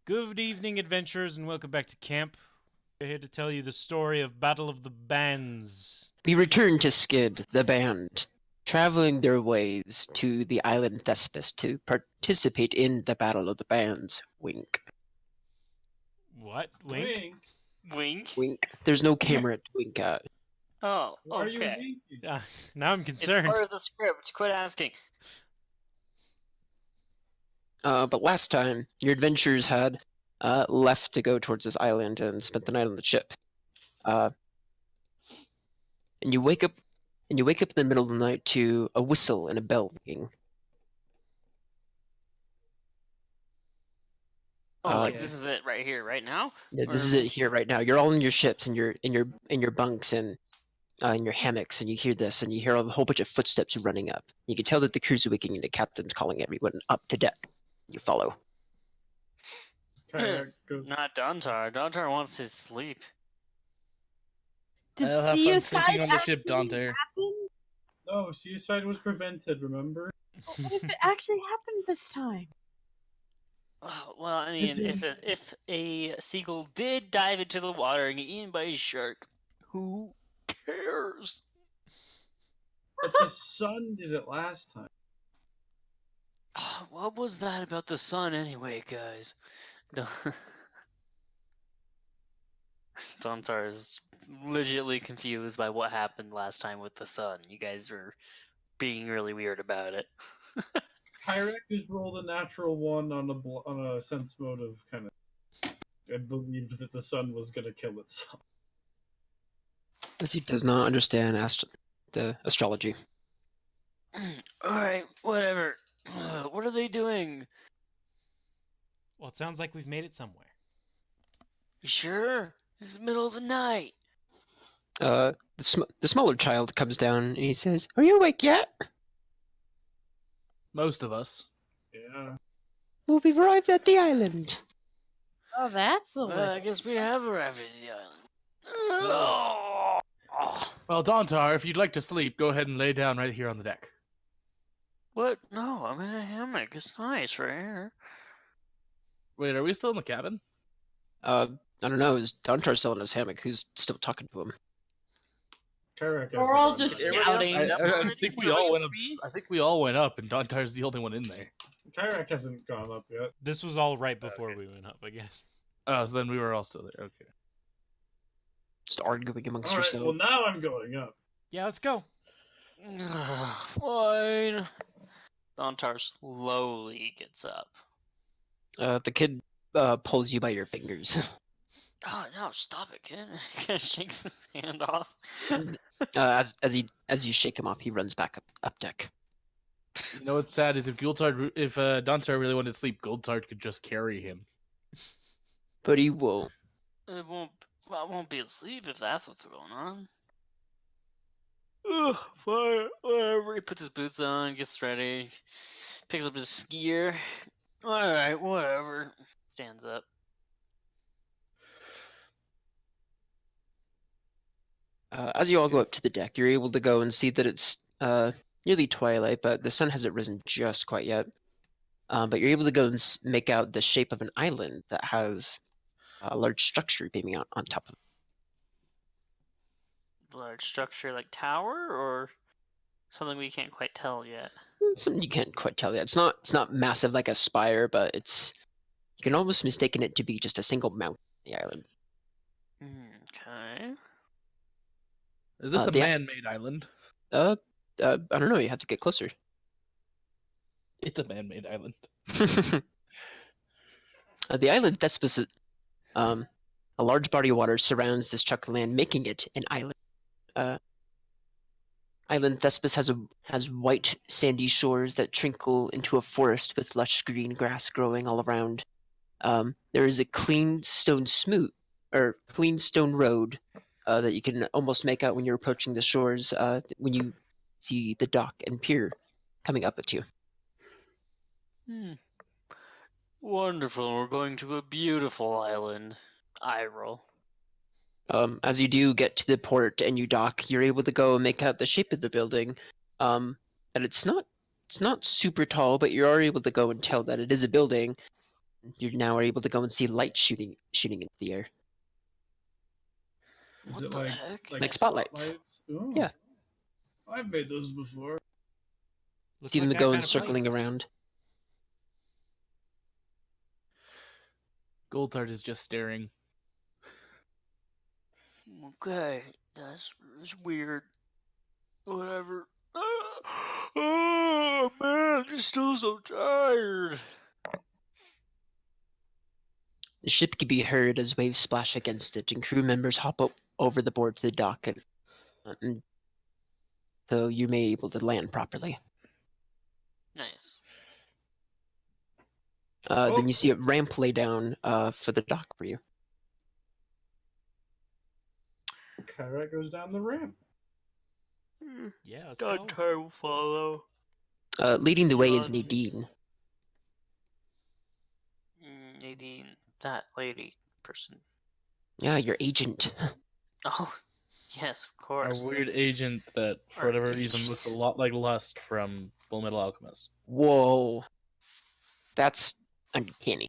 Good evening, adventurers, and welcome back to camp. We're here to tell you the story of Battle of the Bands. We return to Skid, the band, traveling their ways to the island Thespis to participate in the Battle of the Bands. Wink. What? Wink? Wink. Wink. There's no camera to wink at. Oh, Why are you okay. winking? Now I'm It's concerned. part of the script. Quit asking. But last time, your adventurers had left to go towards this island and spent the night on the ship. And you wake up in the middle of the night to a whistle and a bell ringing. Oh, Okay. this is it right here, right now? This is it here right now. You're all in your ships and you're in your bunks and in your hammocks, and you hear this, and you hear a whole bunch of footsteps running up. You can tell that the crew's waking, and the captain's calling everyone up to deck. You follow. Kayak, go. Not Dontar. Dontar wants his sleep. Did I'll have fun suicide sleeping on the ship, actually Dante. happen? No, suicide was prevented, remember? What if it actually happened this time? Oh, well, I mean, It's if a seagull did dive into the water and get eaten by a shark, who cares? But the sun did it last time. What was that about the sun anyway, guys? Dontar is legitimately confused by what happened last time with the sun. You guys were being really weird about it. Kyrak just rolled a natural one on a sense motive kind of. I believed that the sun was gonna kill itself. As he does not understand the astrology. Alright, whatever. What are they doing? Well, it sounds like we've made it somewhere. You sure? It's the middle of the night. The smaller child comes down and he says, "Are you awake yet?" Most of us. Yeah. Well, we've arrived at the island. Oh, that's the Well, I list. guess we have arrived at the island. Oh. Well, Dontar, if you'd like to sleep, go ahead and lay down right here on the deck. What? No, I'm in a hammock. It's nice right here. Wait, are we still in the cabin? I don't know. Is Dontar still in his hammock? Who's still talking to him? Kyrak has We're all the just gun. shouting. I think we all went up. I think we all went up, and Dontar's the only one in there. Kyrak hasn't gone up yet. This was all right before we went up, I guess. Oh, so then we were all still there. Okay. Just arguing amongst Alright, yourselves. well now I'm going up. Yeah, let's go. Fine. Dontar slowly gets up. The kid pulls you by your fingers. Oh no! Stop it, kid! Kind of shakes his hand off. As you shake him off, he runs back up deck. You know what's sad is if Dontar really wanted to sleep, Goldtard could just carry him. But he won't. It won't. Well, I won't be asleep if that's what's going on. Ugh, fine, whatever. He puts his boots on, gets ready, picks up his gear. Alright, whatever. Stands up. As you all go up to the deck, you're able to go and see that it's nearly twilight, but the sun hasn't risen just quite yet. But you're able to go and make out the shape of an island that has a large structure beaming out on top of it. Large structure like tower or something we can't quite tell yet. Something you can't quite tell yet. It's not massive like a spire, but you can almost mistaken it to be just a single mountain on the island. Okay. Is this a the- man-made island? I don't know. You have to get closer. It's a man-made island. The island Thespis, a large body of water surrounds this chunk of land, making it an island. Island Thespis has white sandy shores that trickle into a forest with lush green grass growing all around. There is a clean stone road that you can almost make out when you're approaching the shores when you see the dock and pier coming up at you. Wonderful. We're going to a beautiful island. I roll. As you do get to the port and you dock, you're able to go and make out the shape of the building. And it's not super tall, but you are able to go and tell that it is a building. You now are able to go and see light shooting into the air. Is What it the like heck? Like spotlights. Ooh. Yeah. I've made those before. Looks See them like that going kind of circling place. around. Goldtard is just staring. Okay, that's weird. Whatever. Oh man, I'm still so tired. The ship can be heard as waves splash against it, and crew members hop up over the board to the dock, and so you may be able to land properly. Nice. Then you see a ramp lay down for the dock for you. Kyrat goes down the ramp. Yeah, let's go. Duntar will follow. Leading the way is John- Nadine. Nadine, that lady person. Yeah, your agent. Oh, yes, of Our course. weird agent that, for Our whatever reason, agent. looks a lot like Lust from Full Metal Alchemist. Whoa. That's uncanny.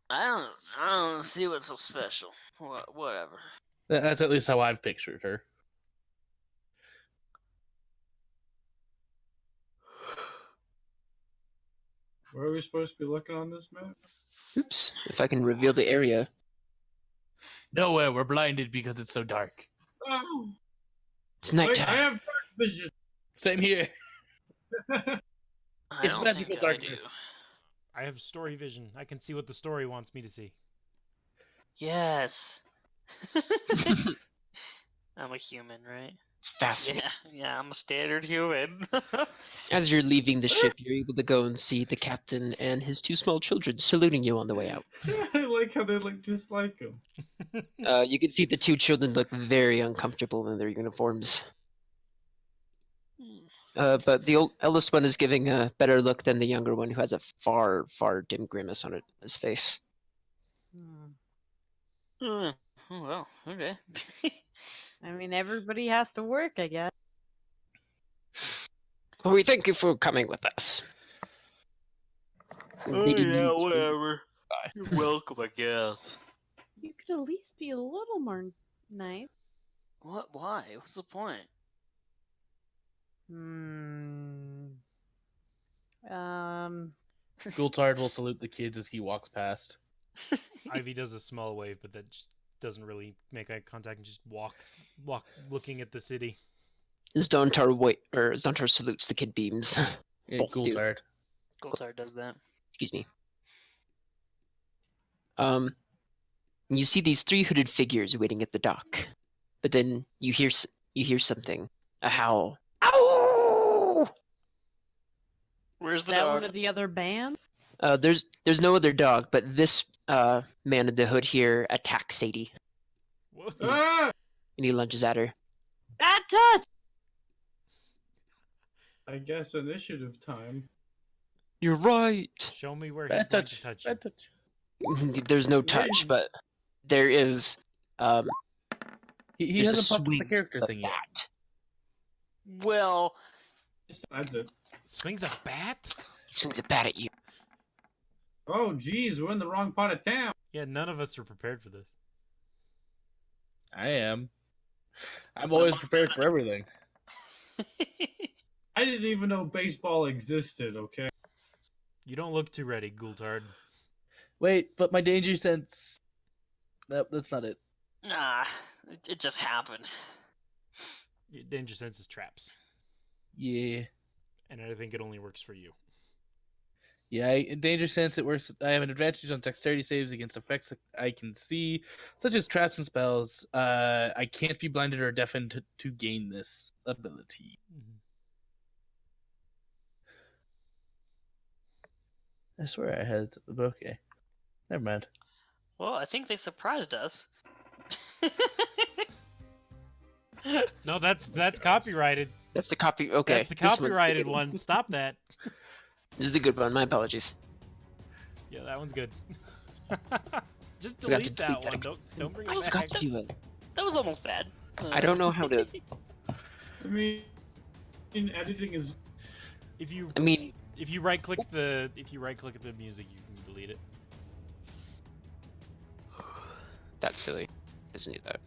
I don't see what's so special. Whatever. That's at least how I've pictured her. Where are we supposed to be looking on this map? Oops. If I can reveal the area. Nowhere, we're blinded because it's so dark. Oh, It's wait, I nighttime. have dark vision. Same here. I It's don't magical think darkness. I have story vision. I can see what the story wants me to see. I do. Yes. I'm a human, right? It's fascinating. Yeah, I'm a standard human. As you're leaving the ship, you're able to go and see the captain and his two small children saluting you on the way out. I like how they look just like him. You can see the two children look very uncomfortable in their uniforms. But the eldest one is giving a better look than the younger one, who has a far, far dim grimace on his face. Oh, well, okay. I mean, everybody has to work, I guess. Well, we thank you for coming with us. Oh, yeah, whatever. You're welcome, I guess. You could at least be a little more nice. What? Why? What's the point? Goultard will salute the kids as he walks past. Ivy does a small wave, but that just doesn't really make eye contact and just walks looking at the city. As Dontar salutes, the kid beams. Yeah, Both do. Goultard. Goltar does that. Excuse me. You see these three hooded figures waiting at the dock, but then you hear something, a howl. Ow! Where's Is the that dog? one of the other band? There's no other dog, but this man in the hood here attacks Sadie, Whoa. Ah! and he lunges at her. Bad touch! I guess initiative time. You're right. Show me where he's Bad going touch. to touch you. Bad touch. There's no touch, but there is. He there's hasn't a popped up swing the character of a thing yet. bat. Well, That's it. Swings a bat? He swings a bat at you. Oh, geez, we're in the wrong part of town. Yeah, none of us are prepared for this. I am. I'm always prepared for everything. I didn't even know baseball existed, okay? You don't look too ready, Goultard. Wait, but my danger sense. Nope, that's not it. nah, it just happened. Your danger sense is traps, Yeah. and I think it only works for you. Yeah, in danger sense, it works. I have an advantage on dexterity saves against effects I can see, such as traps and spells. I can't be blinded or deafened to gain this ability. I swear I had. Okay. Never mind. Well, I think they surprised us. No, that's copyrighted. That's the copy. Okay, That's the this one's copyrighted good. one. Stop that. This is the good one. My apologies. Yeah, that one's good. Just Forgot to delete that delete that. one. Don't bring I it forgot back. to do it. That was almost bad. I don't know how to. I mean, editing is. If you I mean, If you right click the music, you can delete it. That's silly. Doesn't do that.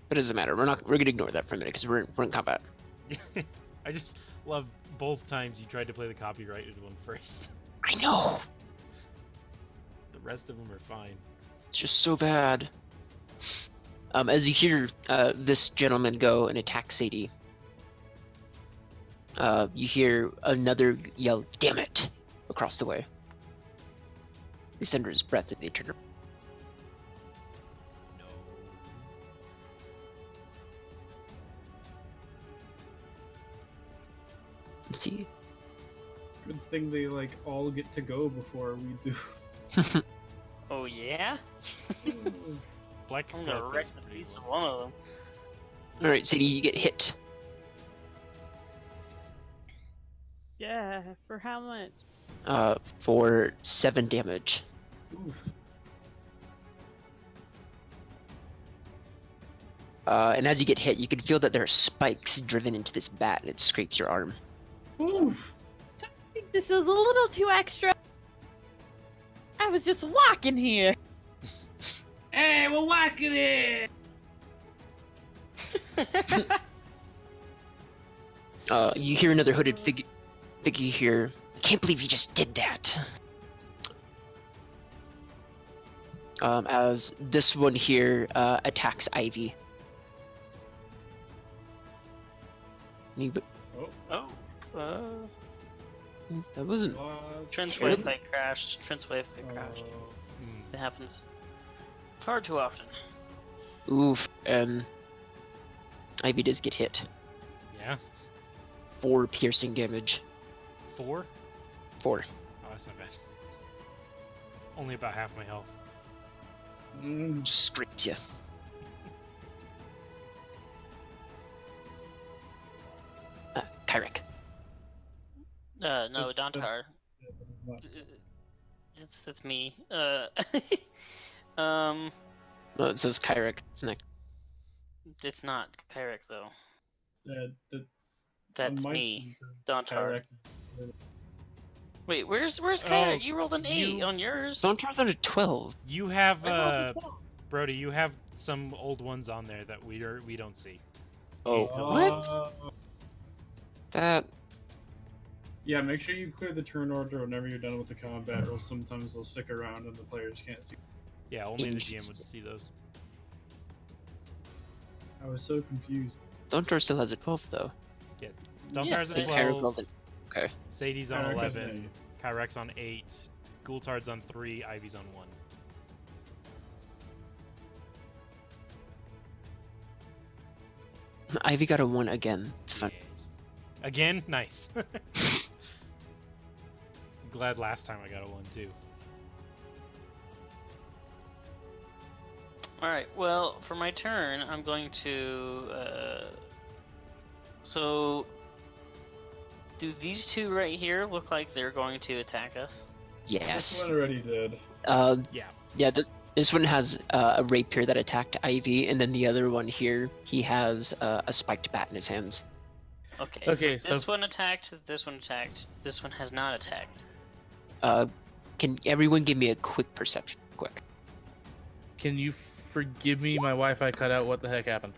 But it doesn't matter. We're gonna ignore that for a minute because we're in combat. I just love both times you tried to play the copyrighted one first. I know. The rest of them are fine. It's just so bad. As you hear this gentleman go and attack Sadie, you hear another yell, "Damn it!" across the way. He's under his breath and they turn around. No. and see. Good thing they like all get to go before we do. Oh yeah? Black I'm gonna Belt wreck is the pretty piece of low. one of them. Alright, Sadie, you get hit. Yeah, for how much? For 7 damage. Oof. And as you get hit, you can feel that there are spikes driven into this bat and it scrapes your arm. Oof. I think this is a little too extra. I was just walking here. Hey, we're walking it. You hear another hooded figure here. I can't believe you just did that. As this one here attacks Ivy. Oh. That wasn't. Trent's Sure. Wi-Fi crashed. Trent's Wi-Fi crashed. Hmm. It happens far too often. Oof, and Ivy does get hit. Yeah. 4 piercing damage. 4? 4. Oh, that's not bad. Only about half my health. Just scrapes you. Kyrick. No, That's- Dontar. Yeah, That's me. No, it says Kyrick. It's next. It's not Kyrick though. on That's my me, phone it says Dontar. Kyrick. Wait, where's Oh, Kyrick? You rolled an 8 you- on yours. Dontar's on a 12. You have, I rolled a 12. Brody, you have some old ones on there that we don't see. Oh, Uh, what? That. Yeah, make sure you clear the turn order whenever you're done with the combat, or else sometimes they'll stick around and the players can't see. Yeah, only the GM would see those. I was so confused. Dontar still has a 12, though. Dontar's Yes, at And I- Kyrick 12, rolled it. Okay. Sadie's on Kyrick has an 11, Kyrex on 8, Gultard's on 3, Ivy's on 1. Ivy got a 1 again. It's fun. Yes. Again? Nice. I'm glad last time I got a 1 too. Alright, well, for my turn, I'm going to, so, do these two right here look like they're going to attack us? This Yes. one already did. Yeah. Yeah, this one has a rapier that attacked Ivy, and then the other one here, he has a spiked bat in his hands. Okay, Okay, so this so- one attacked, this one attacked, this one has not attacked. Can everyone give me a quick perception? Quick. Can you forgive me? My Wi-Fi cut out. What the heck happened?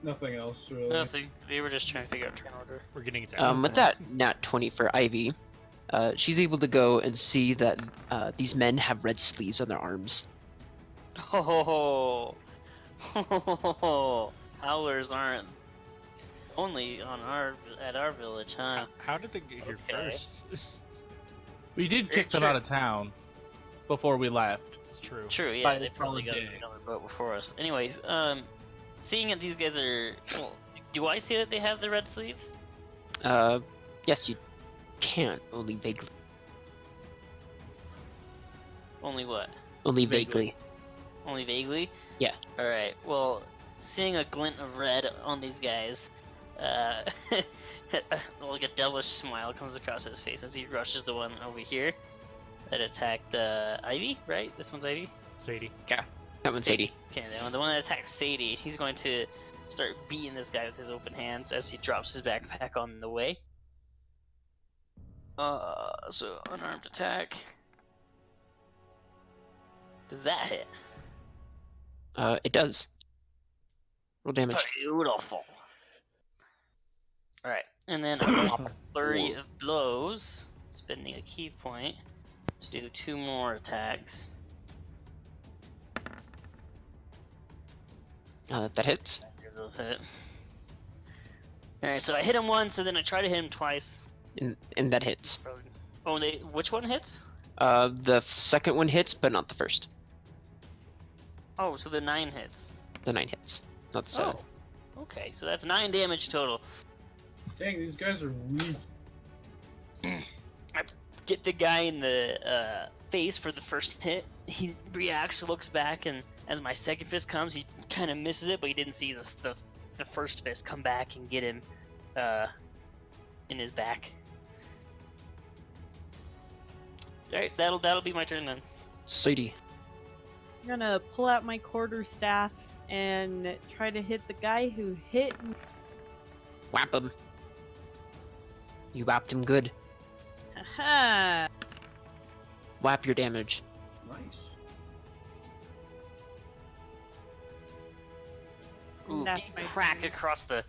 Nothing else really. Nothing, we were just trying to figure out turn order. We're getting attacked. With that nat 20 for Ivy, she's able to go and see that these men have red sleeves on their arms. Oh, howlers aren't only on at our village, huh? How did they get here Okay. first? We did kick them Sure. out of town before we left. It's true. True, yeah, By they the probably got solid day. another boat before us. Anyways, seeing that these guys are, well, do I see that they have the red sleeves? Yes, you can, only vaguely. Only what? Only Vaguely. vaguely. Only vaguely? Yeah. Alright, well, seeing a glint of red on these guys, like a devilish smile comes across his face as he rushes the one over here that attacked Ivy, right? This one's Ivy? Sadie. That one's Sadie. Okay, the one that attacked Sadie, he's going to start beating this guy with his open hands as he drops his backpack on the way. So unarmed attack. Does that hit? It does. Roll damage. Beautiful. Alright, and then I'm going to flurry of blows, spending a key point to do 2 more attacks. That hits. Neither of those hit. Alright, so I hit him once, and then I try to hit him twice. And that hits. Oh, which one hits? The second one hits, but not the first. Oh, so the 9 hits. The 9 hits, not the 7. Oh, okay, so that's 9 damage total. Dang, these guys are weak. I get the guy in the face for the first hit. He reacts, looks back, and as my second fist comes, he kind of misses it, but he didn't see the first fist come back and get him in his back. Alright, that'll be my turn then. Sadie. I'm gonna pull out my quarterstaff and try to hit the guy who hit me. Whap him. You whapped him good. Haha! Whap your damage. Nice. Ooh, That's big my crack turn. across the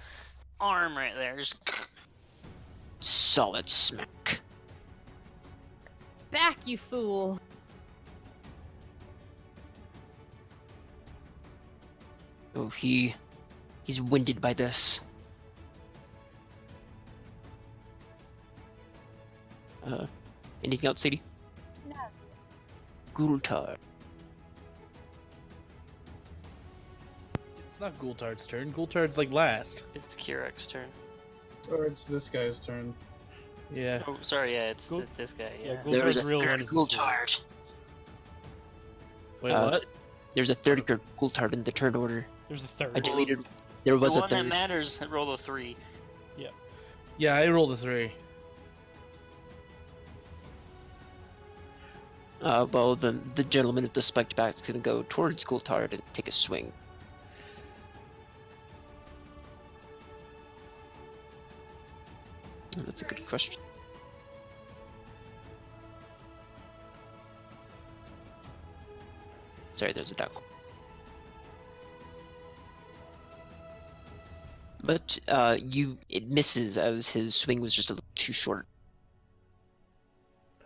arm right there. Just Solid smack. Back, you fool! Oh, he's winded by this. Anything else, Sadie? No. Gultar. It's not Gultard's turn. Gultard's like last. it's Kirek's turn. Or it's this guy's turn. Yeah. Oh, sorry, yeah, it's Gul- this guy. Yeah, Yeah. There was Gultard's a real one third is the fool. Gultard. Wait, Uh, what? There's a third Gultard in the turn order. There's a third. I deleted. There was the a one that third. matters, roll a 3. Yeah, I rolled a 3. Well, then the gentleman with the spiked back is gonna go towards Gultard and take a swing. Oh, that's a good question. Sorry, there's a duck. But it misses as his swing was just a little too short.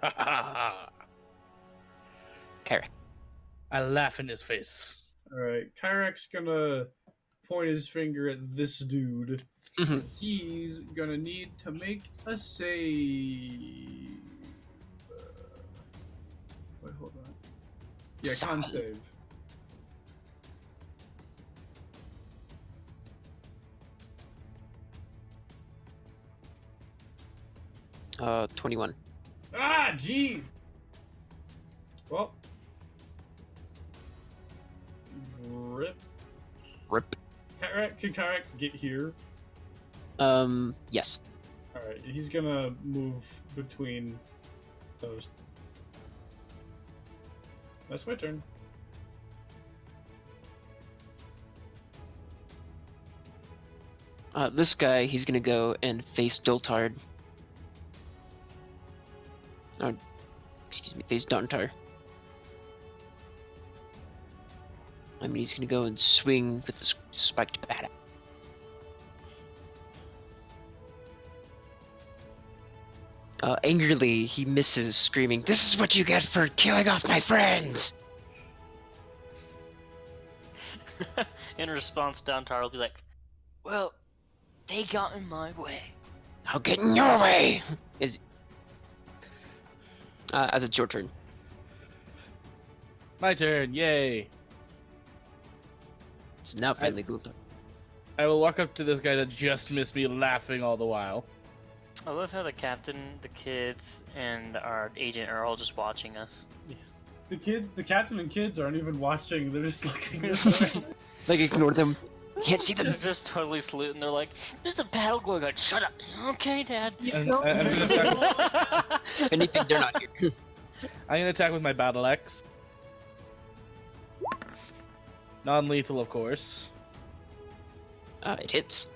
Ha ha ha! Carrick. I laugh in his face. Alright, Kyrek's gonna point his finger at this dude. Mhm. He's gonna need to make a save. Wait, hold on. Yeah, con Solid. save. Uh, 21. Ah, jeez! Well. Rip. Rip. Can Kyrek get here? Yes. Alright, he's gonna move between those. That's my turn. This guy, he's gonna go and face Doltard. Or, excuse me, face Dontar. I mean, he's gonna go and swing with the spiked bat. Angrily, he misses, screaming, "This is what you get for killing off my friends!" In response, Dontar will be like, "Well, they got in my way." I'll get in your way! As it's your turn. My turn, yay! It's now finally Gultar. I will walk up to this guy that just missed me laughing all the while. I love how the captain, the kids, and our agent are all just watching us. The captain and kids aren't even watching, they're just looking this way. Like, ignore them. Can't see They're them. just totally saluting. They're like, "There's a battle going on. Shut up." Okay, Dad. I'm gonna attack, Anything, they're not here. I'm gonna attack with my battle axe. Non-lethal, of course. It hits.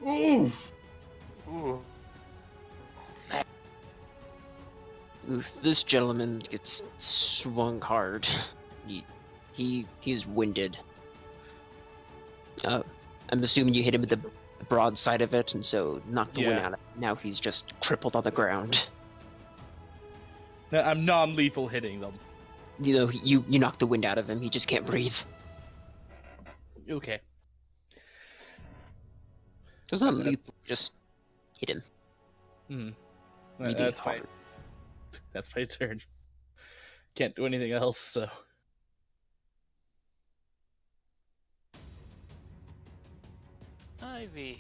Oof! Ooh. Oof, this gentleman gets swung hard. He's winded. I'm assuming you hit him with the broad side of it, and so knocked the wind Yeah. out of him. Now he's just crippled on the ground. No, I'm non-lethal hitting them. You know, you knock the wind out of him. He just can't breathe. Okay. It's not That's- lethal. Just hit him. Really That's my hard. that's my turn. Can't do anything else, so Ivy.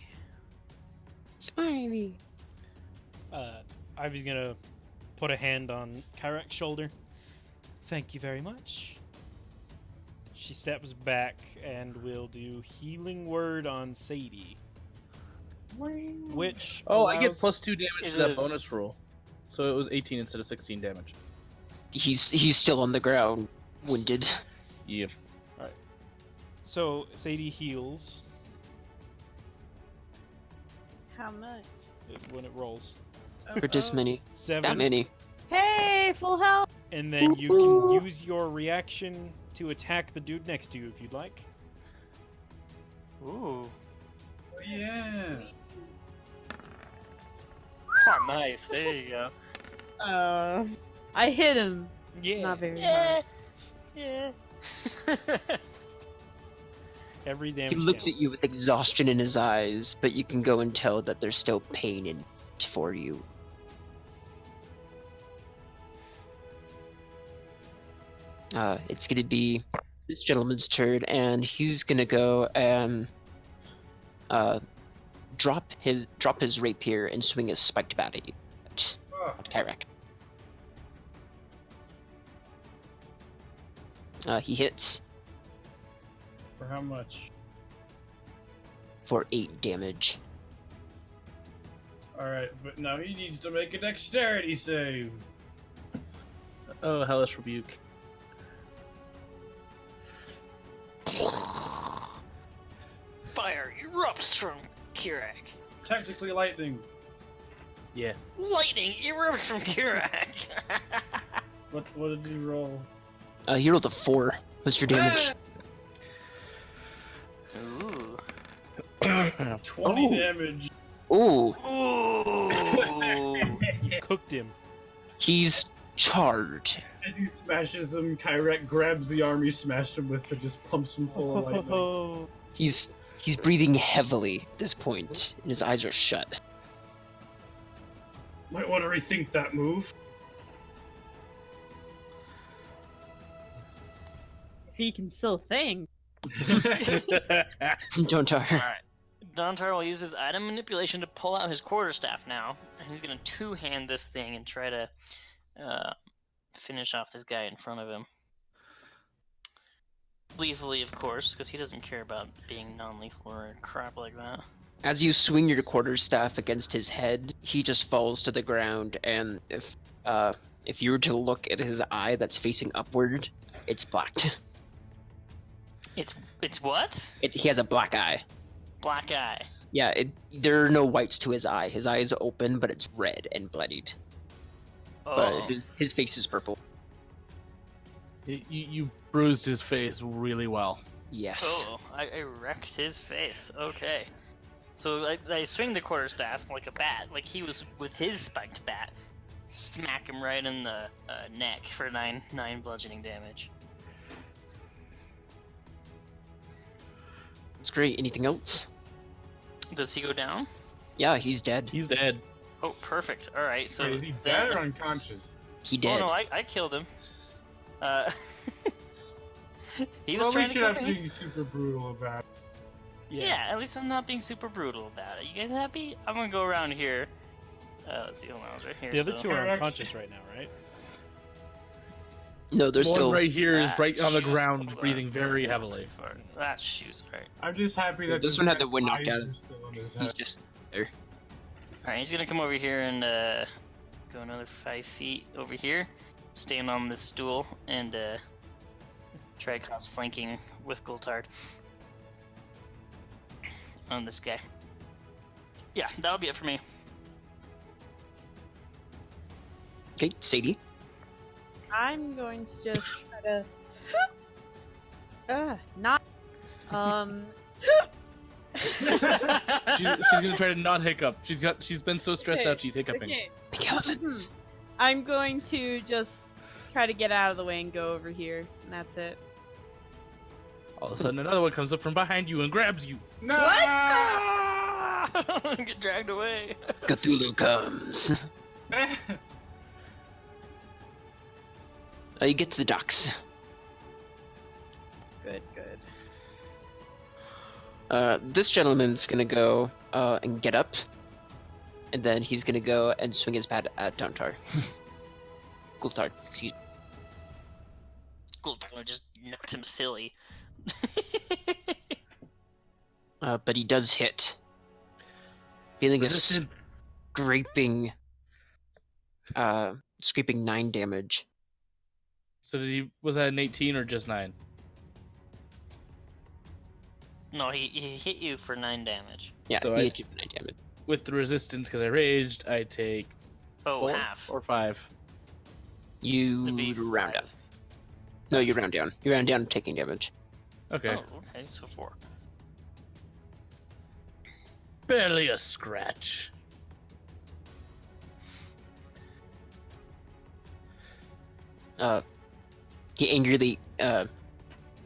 Spivey. Ivy's gonna put a hand on Kyrak's shoulder. Thank you very much. She steps back and will do healing word on Sadie. Which I get allows- plus 2 damage Is to that it- bonus roll. So it was 18 instead of 16 damage. He's still on the ground, winded. Yep. So Sadie heals How much? when it rolls. For this many. 7. That many. Hey, full health. And then you can use your reaction to attack the dude next to you if you'd like. Ooh. Oh, yeah. Oh, nice. There you go. I hit him. Yeah. Not very Yeah. hard. Yeah. Every damage He looks at counts. you with exhaustion in his eyes, but you can go and tell that there's still pain in it for you. It's gonna be this gentleman's turn, and he's gonna go and drop his rapier and swing his spiked bat at you, Oh, at Kyrak. He hits for how much? for 8 damage. Alright, but now he needs to make a dexterity save. Oh, hellish rebuke. Fire erupts from Kirak. Technically lightning. Yeah. Lightning erupts from Kirak. What did he roll? He rolled a 4. What's your damage? Ooh. 20 Oh. damage. Ooh, Ooh. You cooked him. he's charred. As he smashes him, Kyrak grabs the arm he smashed him with and just pumps him full of lightning. He's breathing heavily at this point, and his eyes are shut. Might want to rethink that move. If he can still think. Don't tell her. Alright. Dontar will use his item manipulation to pull out his quarterstaff now, and he's gonna two-hand this thing and try to finish off this guy in front of him. Lethally, of course, because he doesn't care about being non-lethal or crap like that. As you swing your quarterstaff against his head, he just falls to the ground, and if you were to look at his eye that's facing upward, it's blacked. It's what? He has a black eye. Black eye. Yeah, there are no whites to his eye. His eye is open, but it's red and bloodied. Oh. But his face is purple. You bruised his face really well. Yes. Oh, I wrecked his face. Okay. So I swing the quarterstaff like a bat, like he was with his spiked bat. Smack him right in the neck for 9 bludgeoning damage. That's great. Anything else? Does he go down? Yeah, he's dead. He's dead. Oh, perfect. All right. So Wait, is he then- dead or unconscious? He Oh dead. no, I killed him. He was Well, at trying least to you're kill not me. being super brutal about it. Yeah, at least I'm not being super brutal about it. You guys happy? I'm gonna go around here. Let's see, hold on, I was right here. The other so- two are Correct. unconscious right now, right? No, they're One still. right here is Ah, right on the shoes. ground, Hold breathing on. very Not heavily. too far. That's shoes. Alright. I'm just happy that This one had the guy's wind knocked eyes out. are still in his He's head. just. Alright, he's gonna come over here and go another 5 feet over here, stand on this stool, and try to cause flanking with Goltard on this guy. Yeah, that'll be it for me. Okay, Sadie. I'm going to just try to. Not. She's gonna try to not hiccup. She's been so stressed Okay, out she's hiccuping. Okay. Big elephants. I'm going to just try to get out of the way and go over here, and that's it. All of a sudden, another one comes up from behind you and grabs you. No! Get dragged away. Cthulhu comes. You get to the docks. Good, good. This gentleman's gonna go and get up, and then he's gonna go and swing his bat at Dontar. Gultar, excuse me. Cool. Just knocked him silly. But he does hit. Feeling a Resistance. scraping 9 damage. So was that an 18 or just 9? No, he hit you for 9 damage. Yeah, So he I- hit you for 9 damage. With the resistance, because I raged, I take Oh, 4 half. or 5. It'd be You round up. 5. No, you round down. You round down taking damage. Okay. Oh, okay, so 4. Barely a scratch. He angrily,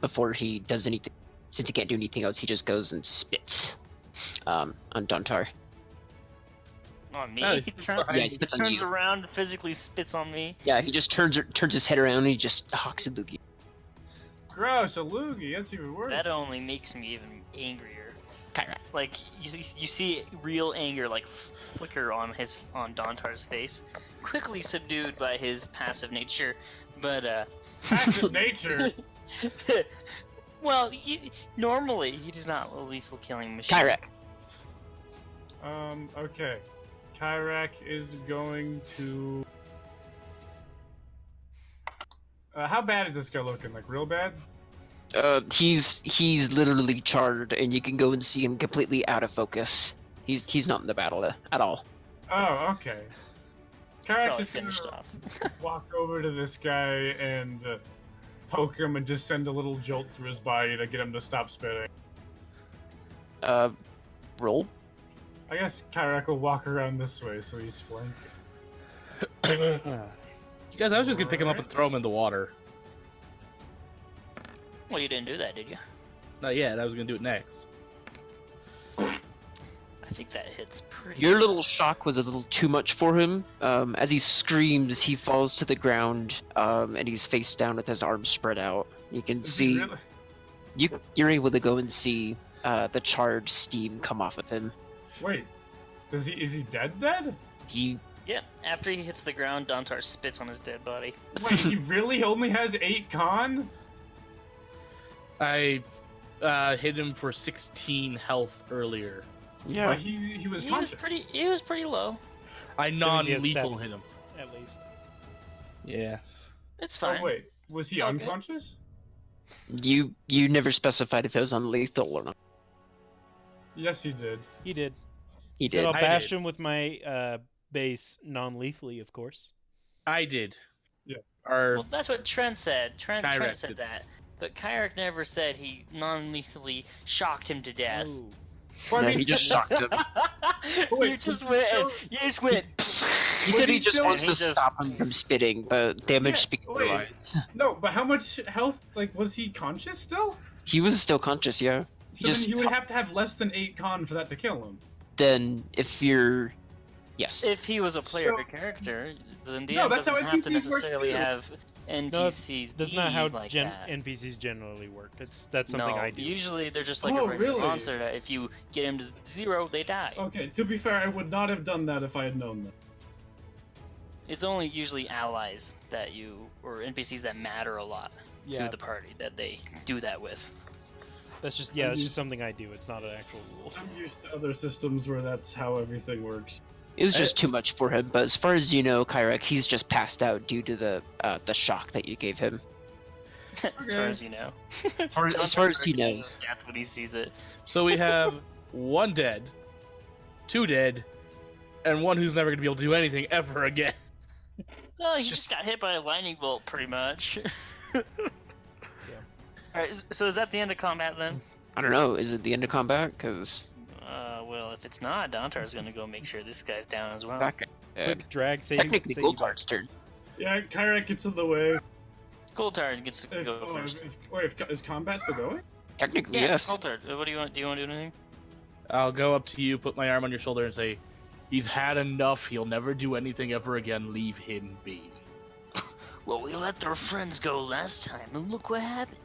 before he does anything, since he can't do anything else, he just goes and spits on Dontar. On me? Oh, he it's turns, behind Yeah, he spits on you. around, physically spits on me. Yeah, he just turns his head around and he just hawks a loogie. Gross, a loogie. That's even worse. That only makes me even angrier. Kyra. Like you see real anger like flicker on Dontar's face, quickly subdued by his passive nature. But Passive nature. well, normally he does not a lethal killing machine. Kyra. Okay. Kyrak is going to. How bad is this guy looking? Like real bad? He's literally charred, and you can go and see him completely out of focus. He's not in the battle at all. Oh, okay. He's Kyrak's probably just gonna finished off. walk over to this guy and poke him and just send a little jolt through his body to get him to stop spitting. Roll. I guess Kyrak will walk around this way, so he's flanking. You guys, I was just gonna pick him up and throw him in the water. Well, you didn't do that, did you? Not yet. I was gonna do it next. I think that hits pretty. Your little shock was a little too much for him. As he screams, he falls to the ground, and he's face down with his arms spread out. You can Is he see really- you're able to go and see the charred steam come off of him. Wait, is he dead? He Yeah. After he hits the ground, Dontar spits on his dead body. Wait, he really only has 8 con? I hit him for 16 health earlier. But he was conscious. He was pretty low. I That means he has non-lethal 7. hit him. At least. Yeah. It's fine. Oh wait, was he It's all good. unconscious? You never specified if it was unlethal or not. Yes, he did. He did. He Said did. I'll I bash did. him with my base non-lethally, of course. I did. Yeah. Or Well, that's what Trent said. Trent Kyrak said did. that. But Kyrak never said he non-lethally shocked him to death. Ooh. Well, I Yeah, mean, he just shocked him. you just went. You just went. He Was said he he just still- wants He to just- stop him from spitting, but damage Yeah, speaks wait. otherwise. No, but how much health? Like, was he conscious still? He was still conscious, yeah. So Just- then he would have to have less than 8 con for that to kill him. Then if you're, yes, If he was a player So- character, then the No, that's how doesn't have to NPCs work necessarily too. have NPCs. That's be not how like that. NPCs generally work. That's something No, I do. usually they're just like Oh, a regular really? monster that if you get him to 0, they die. Okay, to be fair, I would not have done that if I had known that. It's only usually allies that or NPCs that matter a lot Yeah, to the party that they do that with. that's just I'm that's used- just something I do. It's not an actual rule. I'm used to other systems where that's how everything works. it was just too much for him. But as far as you know, Kyrak, he's just passed out due to the shock that you gave him. As far Okay. as you know. As far as he Dontar knows. his death when he sees it. so we have 1 dead, 2 dead, and 1 who's never gonna be able to do anything ever again. Well, he It's just just- got hit by a lightning bolt, pretty much. Alright, so is that the end of combat then? I don't know. Is it the end of combat? Because Well, if it's not, Dontar's gonna go make sure this guy's down as well. back. Quick drag save. Technically, save you back. Goldhar's turn. Yeah, Kyrak gets in the way. Goldtar gets to If, go oh, first. is combat still going? Technically, Yeah, yes. Goldtar, what do you want? Do you want to do anything? I'll go up to you, put my arm on your shoulder, and say, "He's had enough. He'll never do anything ever again. Leave him be." Well, we let their friends go last time, and look what happened.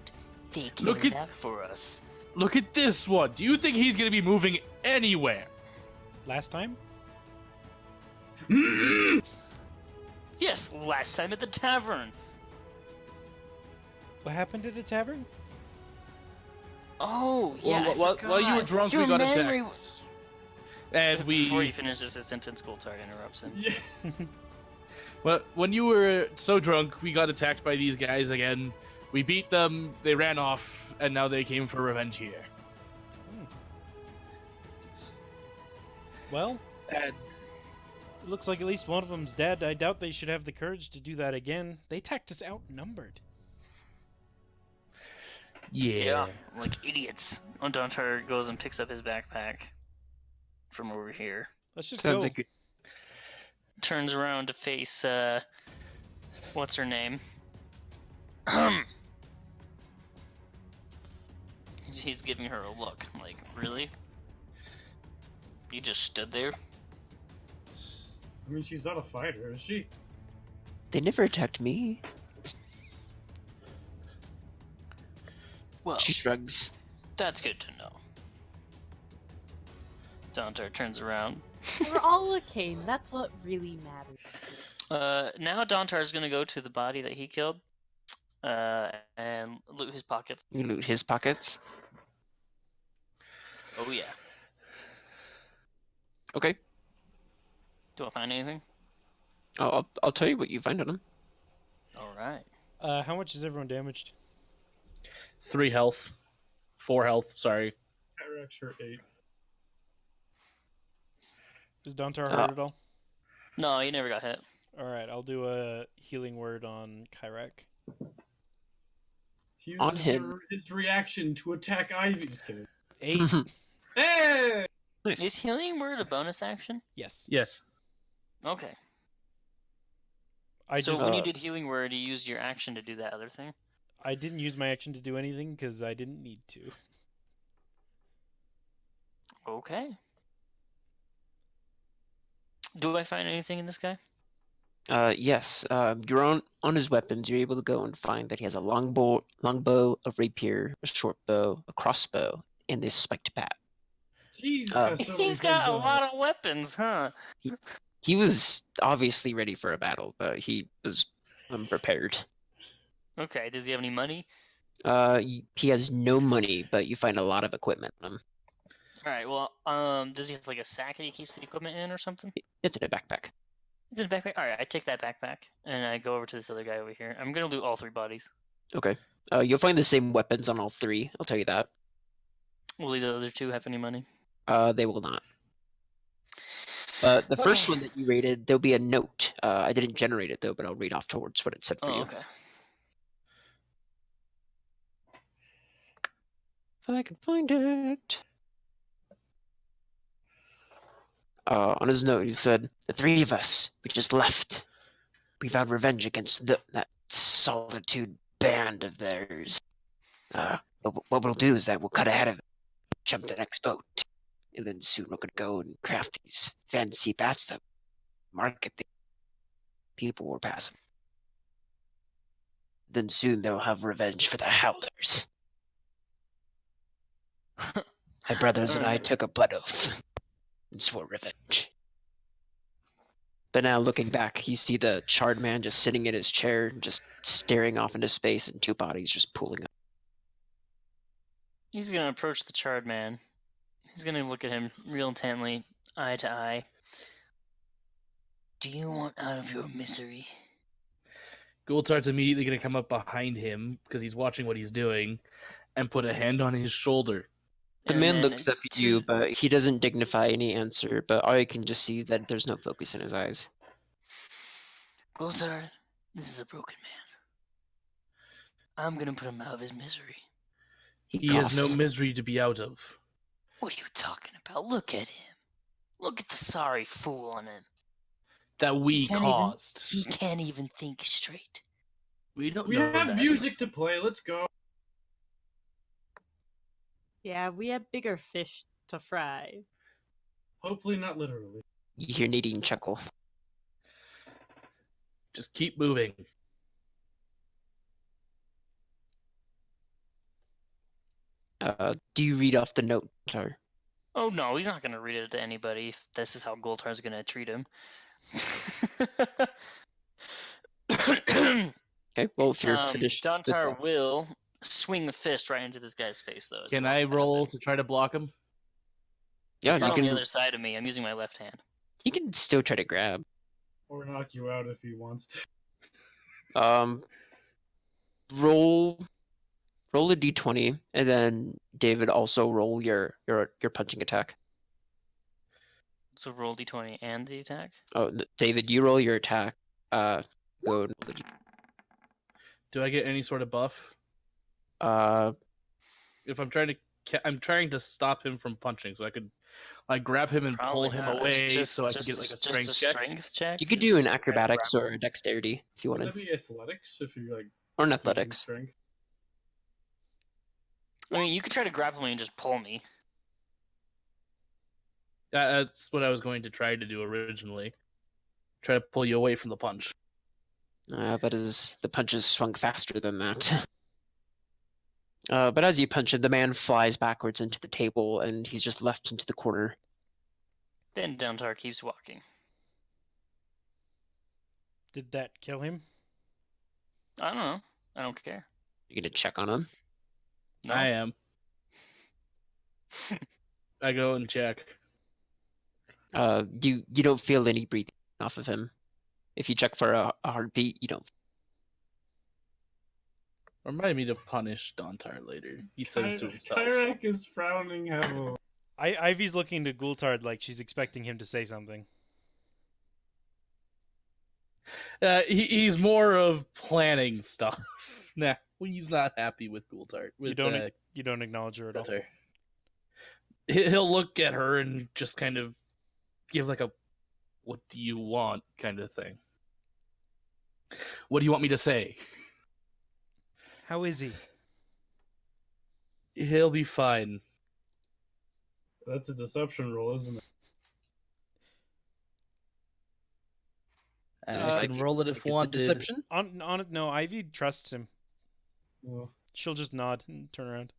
They Look came at- back for us. Look at this one. Do you think he's gonna be moving anywhere? Last time? Yes, last time at the tavern. What happened at the tavern? Oh, yeah. While you were drunk, Your we got memory- attacked. And Before we, he finishes his sentence, Goldtar interrupts him. Yeah. well, when you were so drunk, we got attacked by these guys again. We beat them. They ran off, and now they came for revenge here. Well, And it looks like at least one of them's dead. I doubt they should have the courage to do that again. They attacked us outnumbered. yeah, Like idiots. Dontar goes and picks up his backpack from over here. Let's just Sounds go. like Turns around to face, what's her name? He's giving her a look, like, really? You just stood there? I mean, she's not a fighter, is she? they never attacked me. Well, She shrugs. that's good to know. Dontar turns around. We're all okay. That's what really matters. Now Dontar's gonna go to the body that he killed, and loot his pockets. You loot his pockets. Oh yeah. Okay. Do I find anything? I'll tell you what you find on him. Alright. How much is everyone damaged? 3 health, 4 health. Sorry. Kyrak's her 8. Is Dontar hurt at all? No, he never got hit. Alright, I'll do a healing word on Kyrak. He On uses him. his reaction to attack Ivy. Just kidding. 8. Hey! Nice. Is healing word a bonus action? Yes. Yes. Okay. I So just when you did healing word, you used your action to do that other thing? I didn't use my action to do anything because I didn't need to. Okay. Do I find anything in this guy? Yes. You're on his weapons. You're able to go and find that he has a longbow, a rapier, a short bow, a crossbow, and this spiked bat. Jesus, Uh, got so many He's got things a on lot of weapons, huh? He was obviously ready for a battle, but he was unprepared. Okay, does he have any money? He has no money, but you find a lot of equipment on him. Alright, well, does he have like a sack that he keeps the equipment in or something? It's in a backpack. It's in a backpack? Alright, I take that backpack and I go over to this other guy over here. I'm gonna loot all 3 bodies. Okay. You'll find the same weapons on all 3. I'll tell you that. Will these other 2 have any money? They will not. The first one that you rated, there'll be a note. I didn't generate it though, but I'll read off towards what it said for Oh, you. okay. If I can find it. On his note, he said, "The 3 of us, we just left. We vowed revenge against that Solitude band of theirs. But what we'll do is that we'll cut ahead of them, jump the next boat, and then soon we're gonna go and craft these fancy bats that market the people were passing. Then soon they'll have revenge for the Howlers. My brothers and I took a blood oath and swore revenge." But now looking back, you see the charred man just sitting in his chair, just staring off into space, and 2 bodies just pulling up. He's gonna approach the charred man. He's gonna look at him real intently, eye to eye. Do you want out of your misery? Goldtar's immediately going to come up behind him because he's watching what he's doing and put a hand on his shoulder. The And man then looks up at to- you, but he doesn't dignify any answer, but I can just see that there's no focus in his eyes. Goltard, this is a broken man. I'm gonna put him out of his misery. He has no coughs. misery to be out of. What are you talking about? Look at him. Look at the sorry fool on him. That we can't caused. He can't even think straight. We don't We know have that. music to play. Let's go. Yeah, we have bigger fish to fry. Hopefully not literally. You hear Nadine chuckle. Just keep moving. Do you read off the note, Tar? Oh no, he's not gonna read it to anybody if this is how Goltar's gonna treat him. Okay, well, if you're finished with Dontar that- will swing the fist right into this guy's face, though. as he Can walks I past roll him. to try to block him? yeah, He's not you on the can, other side of me. I'm using my left hand. you can still try to grab. Or knock you out if he wants to. Roll a d20, and then David also roll your punching attack. So roll d20 and the attack. Oh, David, you roll your attack. Go and roll the Do I get any sort of buff? Uh, If I'm trying to stop him from punching, so I could like grab him and pull Probably him not. away, Just- so I could just get like a just strength check. strength check. you could Just do an try to acrobatics grab or a dexterity if you Wouldn't wanted, that be athletics if you're like or an using athletics. strength? I mean, you could try to grapple me and just pull me. That's what I was going to try to do originally. Try to pull you away from the punch. But the punches swung faster than that. But as you punch him, the man flies backwards into the table, and he's just left into the corner. Then Dontar keeps walking. Did that kill him? I don't know. I don't care. You gonna check on him? No. I am. I go and check. You don't feel any breathing off of him. If you check for a heartbeat, you don't. Remind me to punish Dontar later. He says to himself. Kyrak is frowning heavily. Ivy's looking to Gultard like she's expecting him to say something. He's more of planning stuff. Nah, he's not happy with Gultart. You don't acknowledge her at all. Dontar. He'll look at her and just kind of give like a "what do you want" kind of thing. What do you want me to say? How is he? He'll be fine. That's a deception roll, isn't it? I can roll it if It's a wanted. deception. On it, no. Ivy trusts him. Well, She'll just nod and turn around.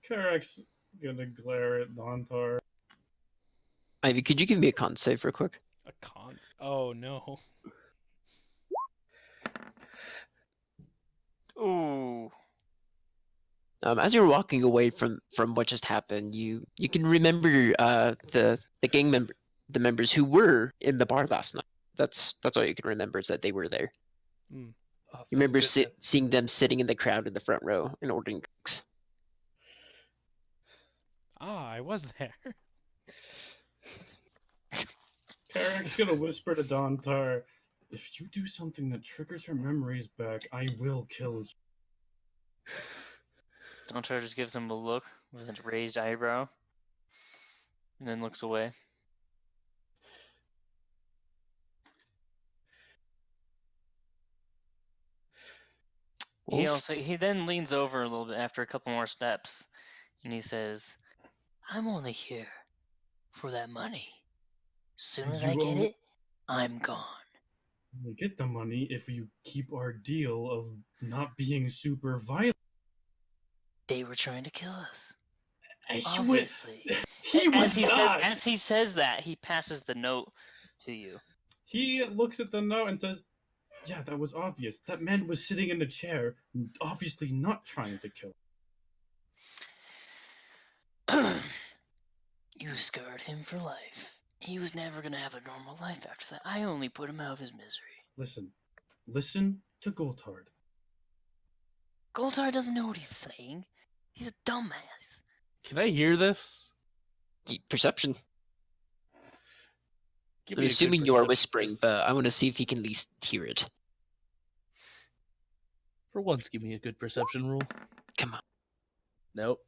Kyrak's gonna glare at Dontar. Ivy, could you give me a con save real quick? A con. Oh no. Ooh. As you're walking away from what just happened, you can remember the members who were in the bar last night. That's all you can remember is that they were there. Oh, You remember thank goodness. seeing them sitting in the crowd in the front row and ordering drinks. Ah, I was there. Kyrak's gonna whisper to Dontar, "If you do something that triggers her memories back, I will kill you." Dontar just gives him a look with a raised eyebrow, and then looks away. Wolf? He then leans over a little bit after a couple more steps, and he says, "I'm only here for that money. As soon as I You get own- it, I'm gone." We get the money if you keep our deal of not being super violent. They were trying to kill us. I swear, Obviously. he was not. As he says that, he passes the note to you. He looks at the note and says, "Yeah, that was obvious. That man was sitting in a chair, obviously not trying to kill." You scarred him for life. He was never gonna have a normal life after that. I only put him out of his misery. Listen to Goltard. Goltar doesn't know what he's saying. He's a dumbass. Can I hear this? Perception. Give I'm me a good assuming you are perception whispering, test. but I want to see if he can at least hear it. For once, give me a good perception roll. Come on. Nope.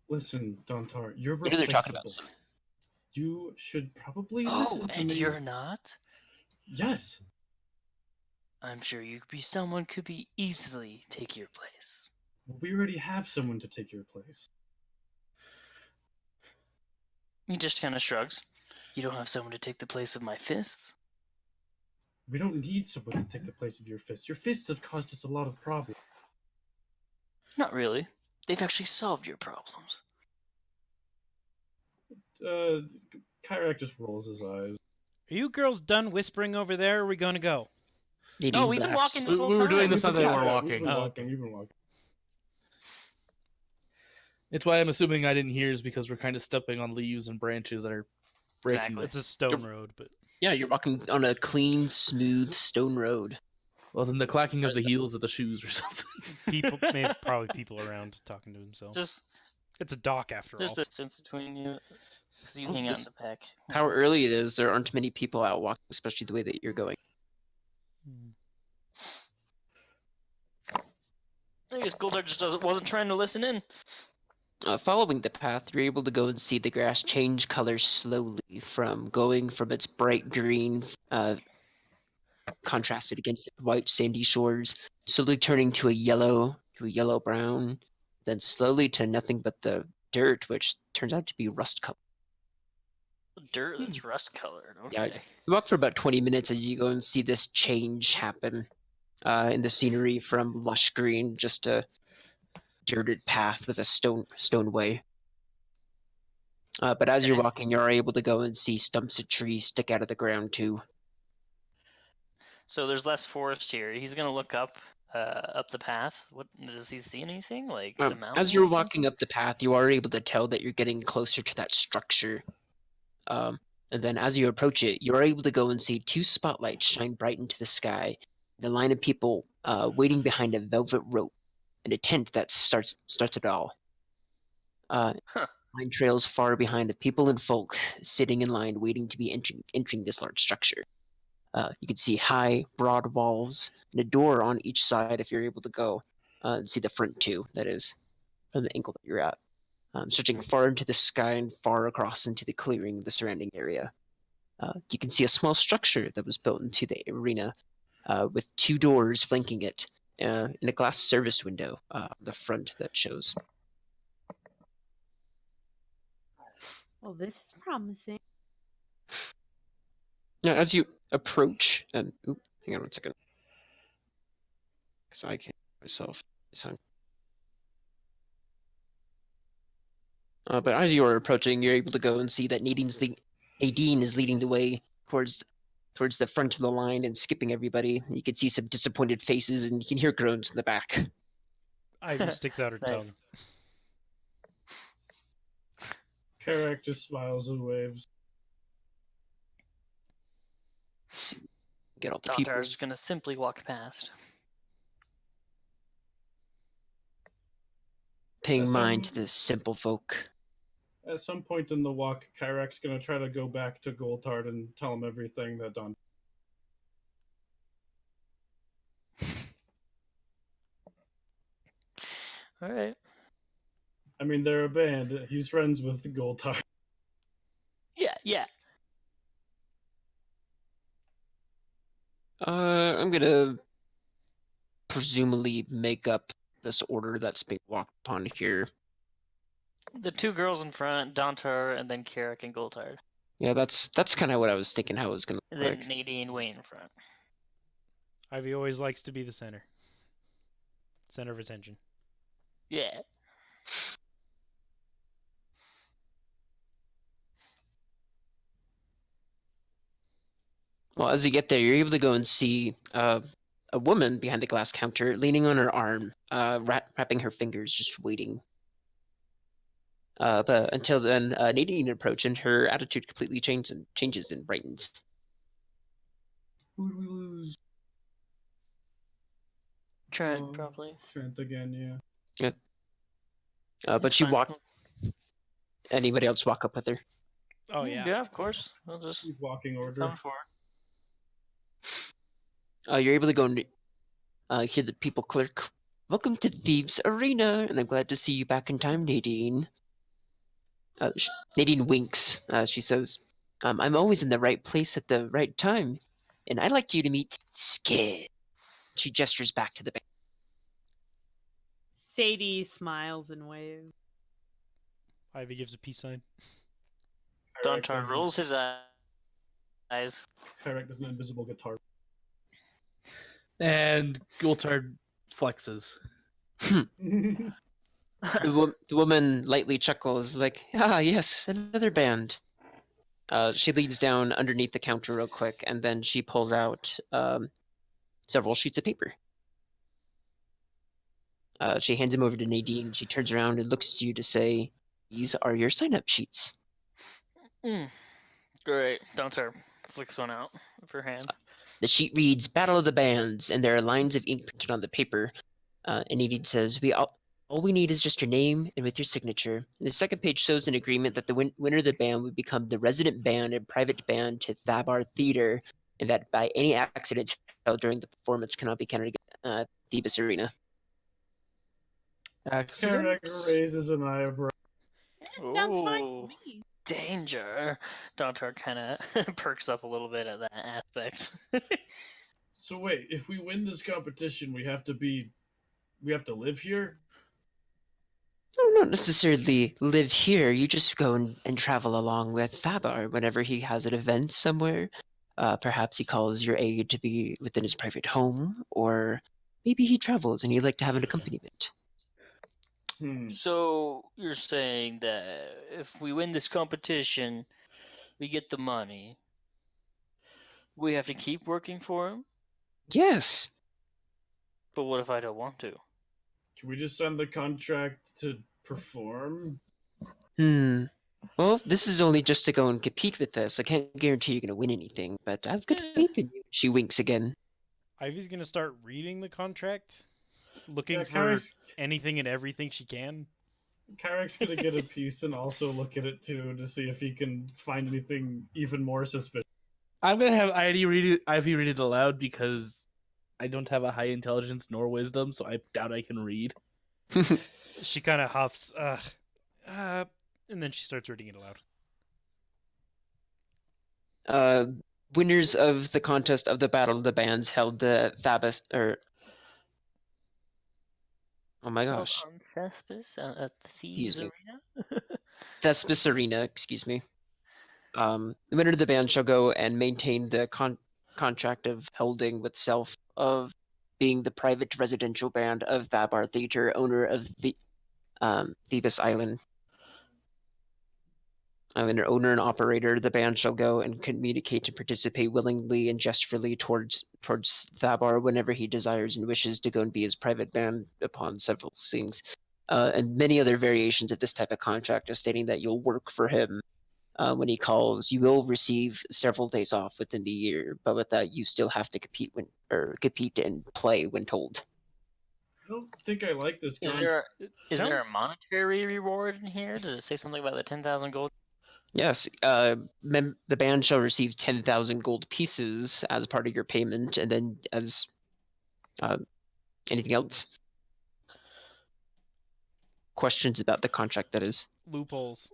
Listen, Dontar, you're You know they're talking about replaceable. something. You should probably Oh, listen to and me. you're not? Yes. I'm sure you could be someone could be easily take your place. We already have someone to take your place. He just kind of shrugs. You don't have someone to take the place of my fists? We don't need someone to take the place of your fists. Your fists have caused us a lot of problems. Not really. They've actually solved your problems. Kyrak just rolls his eyes. Are you girls done whispering over there? Or are we gonna go? Nadine No, we've been laughs. walking this whole We were doing time. this on the Yeah, we're yeah, walking. We've been Oh, walking. okay. You've been walking. It's why I'm assuming I didn't hear is because we're kind of stepping on leaves and branches that are breaking. Exactly. It's a stone road, but Yeah, you're walking on a clean, smooth stone road. Well, then the clacking of the heels of the shoes or something. people, maybe probably people around talking to themselves. Just It's a dock after all. there's a distance between you. So you Oh, hang out in this- the pack. How early it is, there aren't many people out walking, especially the way that you're going. Hmm. I guess Goldar just wasn't trying to listen in. Following the path, you're able to go and see the grass change color slowly from going from its bright green, contrasted against its white sandy shores, slowly turning to a yellow brown, then slowly to nothing but the dirt, which turns out to be rust color. Dirt that's rust colored. Yeah, Okay. You walk for about 20 minutes as you go and see this change happen in the scenery from lush green, just a dirted path with a stone way. But as you're Okay. walking, you're able to go and see stumps of trees stick out of the ground too. So there's less forest here. He's gonna look up the path. What does he see anything? Like a mountain? As you're or something? walking up the path, you are able to tell that you're getting closer to that structure. And then as you approach it, you're able to go and see two spotlights shine bright into the sky. The line of people waiting behind a velvet rope and a tent that starts it all. Huh. Line trails far behind the people and folk sitting in line waiting to be entering this large structure. You can see high, broad walls and a door on each side if you're able to go and see the front too, that is, from the angle that you're at. Stretching far into the sky and far across into the clearing of the surrounding area. You can see a small structure that was built into the arena with two doors flanking it and a glass service window on the front that shows. Well, this is promising. Now, as you approach, and hang on one second, because I can't myself. But as you are approaching, you're able to go and see that Nadine is leading the way towards the front of the line and skipping everybody. You can see some disappointed faces, and you can hear groans in the back. Ivy sticks out her Nice. tongue. Kyrak just smiles and waves. Let's see. Get all the people. Dontar's just gonna simply walk past. Paying Yes, mind to the simple folk. At some point in the walk, Kyrak's gonna try to go back to Goldtard and tell him everything that Don. All right. I mean, they're a band. He's friends with Goldtard. Yeah. I'm gonna presumably make up this order that's being walked upon here. The two girls in front, Dontar, and then Carrick and Goldtard. Yeah, that's kind of what I was thinking. How it was gonna And look then like. Nadine way in front. Ivy always likes to be the center of attention. Yeah. Well, as you get there, you're able to go and see a woman behind the glass counter, leaning on her arm, wrapping her fingers, just waiting. But until then, Nadine approaches, and her attitude completely changes and brightens. Who did we lose? Trent, probably. Trent again, yeah. But That's she fine. walked. Anybody else walk up with her? Oh yeah. Yeah, of course. We'll just Keep walking order. come for it. You're able to go and hear the people clerk. Welcome to Thieves Arena, and I'm glad to see you back in time, Nadine. Nadine winks. She says, I'm always in the right place at the right time, and I'd like you to meet Skid. She gestures back to the bank. Sadie smiles and waves. Ivy gives a peace sign. Dontar rolls his eyes. Kyrek does an invisible guitar. And Gultard flexes. The woman lightly chuckles, like, ah, yes, another band. She leans down underneath the counter real quick, and then she pulls out several sheets of paper. She hands them over to Nadine. She turns around and looks at you to say, these are your sign-up sheets. Great. Dontar flicks one out of her hand. The sheet reads, Battle of the Bands, and there are lines of ink printed on the paper. And Nadine says, all we need is just your name and with your signature. And the second page shows an agreement that the winner of the band would become the resident band and private band to Thabar Theater, and that by any accident held during the performance cannot be counted against Thebes Arena. Accident? Kyrek raises an eyebrow. Sounds fine Ooh. to me. Danger. Dontar kind of perks up a little bit at that aspect. So wait, if we win this competition, we have to live here? No, not necessarily live here. You just go and travel along with Thabar whenever he has an event somewhere. Perhaps he calls your aide to be within his private home, or maybe he travels and you'd like to have an accompaniment. So you're saying that if we win this competition, we get the money. We have to keep working for him? Yes. But what if I don't want to? Can we just sign the contract to perform? Well, this is only just to go and compete with this. I can't guarantee you're going to win anything, but I've good faith in you. She winks again. Ivy's gonna start reading the contract, looking Yeah, for anything and everything she can. Kyrek's gonna get a piece and also look at it too to see if he can find anything even more suspicious. I'm gonna have Ivy read it aloud because I don't have a high intelligence nor wisdom, so I doubt I can read. She kind of huffs, and then she starts reading it aloud. Winners of the contest of the Battle of the Bands held the Thabas, oh my gosh. On Thespis at the Excuse Thieves me. Arena? Thespis Arena, excuse me. The winner of the band shall go and maintain the contract of holding with self of being the private residential band of Thabar Theater, owner of the Thebes Island. Owner and operator, the band shall go and communicate and participate willingly and gesturally towards Thabar whenever he desires and wishes to go and be his private band upon several things. And many other variations of this type of contract is stating that you'll work for him when he calls. You will receive several days off within the year, but with that, you still have to compete and play when told. I don't think I like this Is contract. there a monetary reward in here? Does it say something about the 10,000 gold? Yes, the band shall receive 10,000 gold pieces as part of your payment, and then as anything else? Questions about the contract, that is. Loopholes.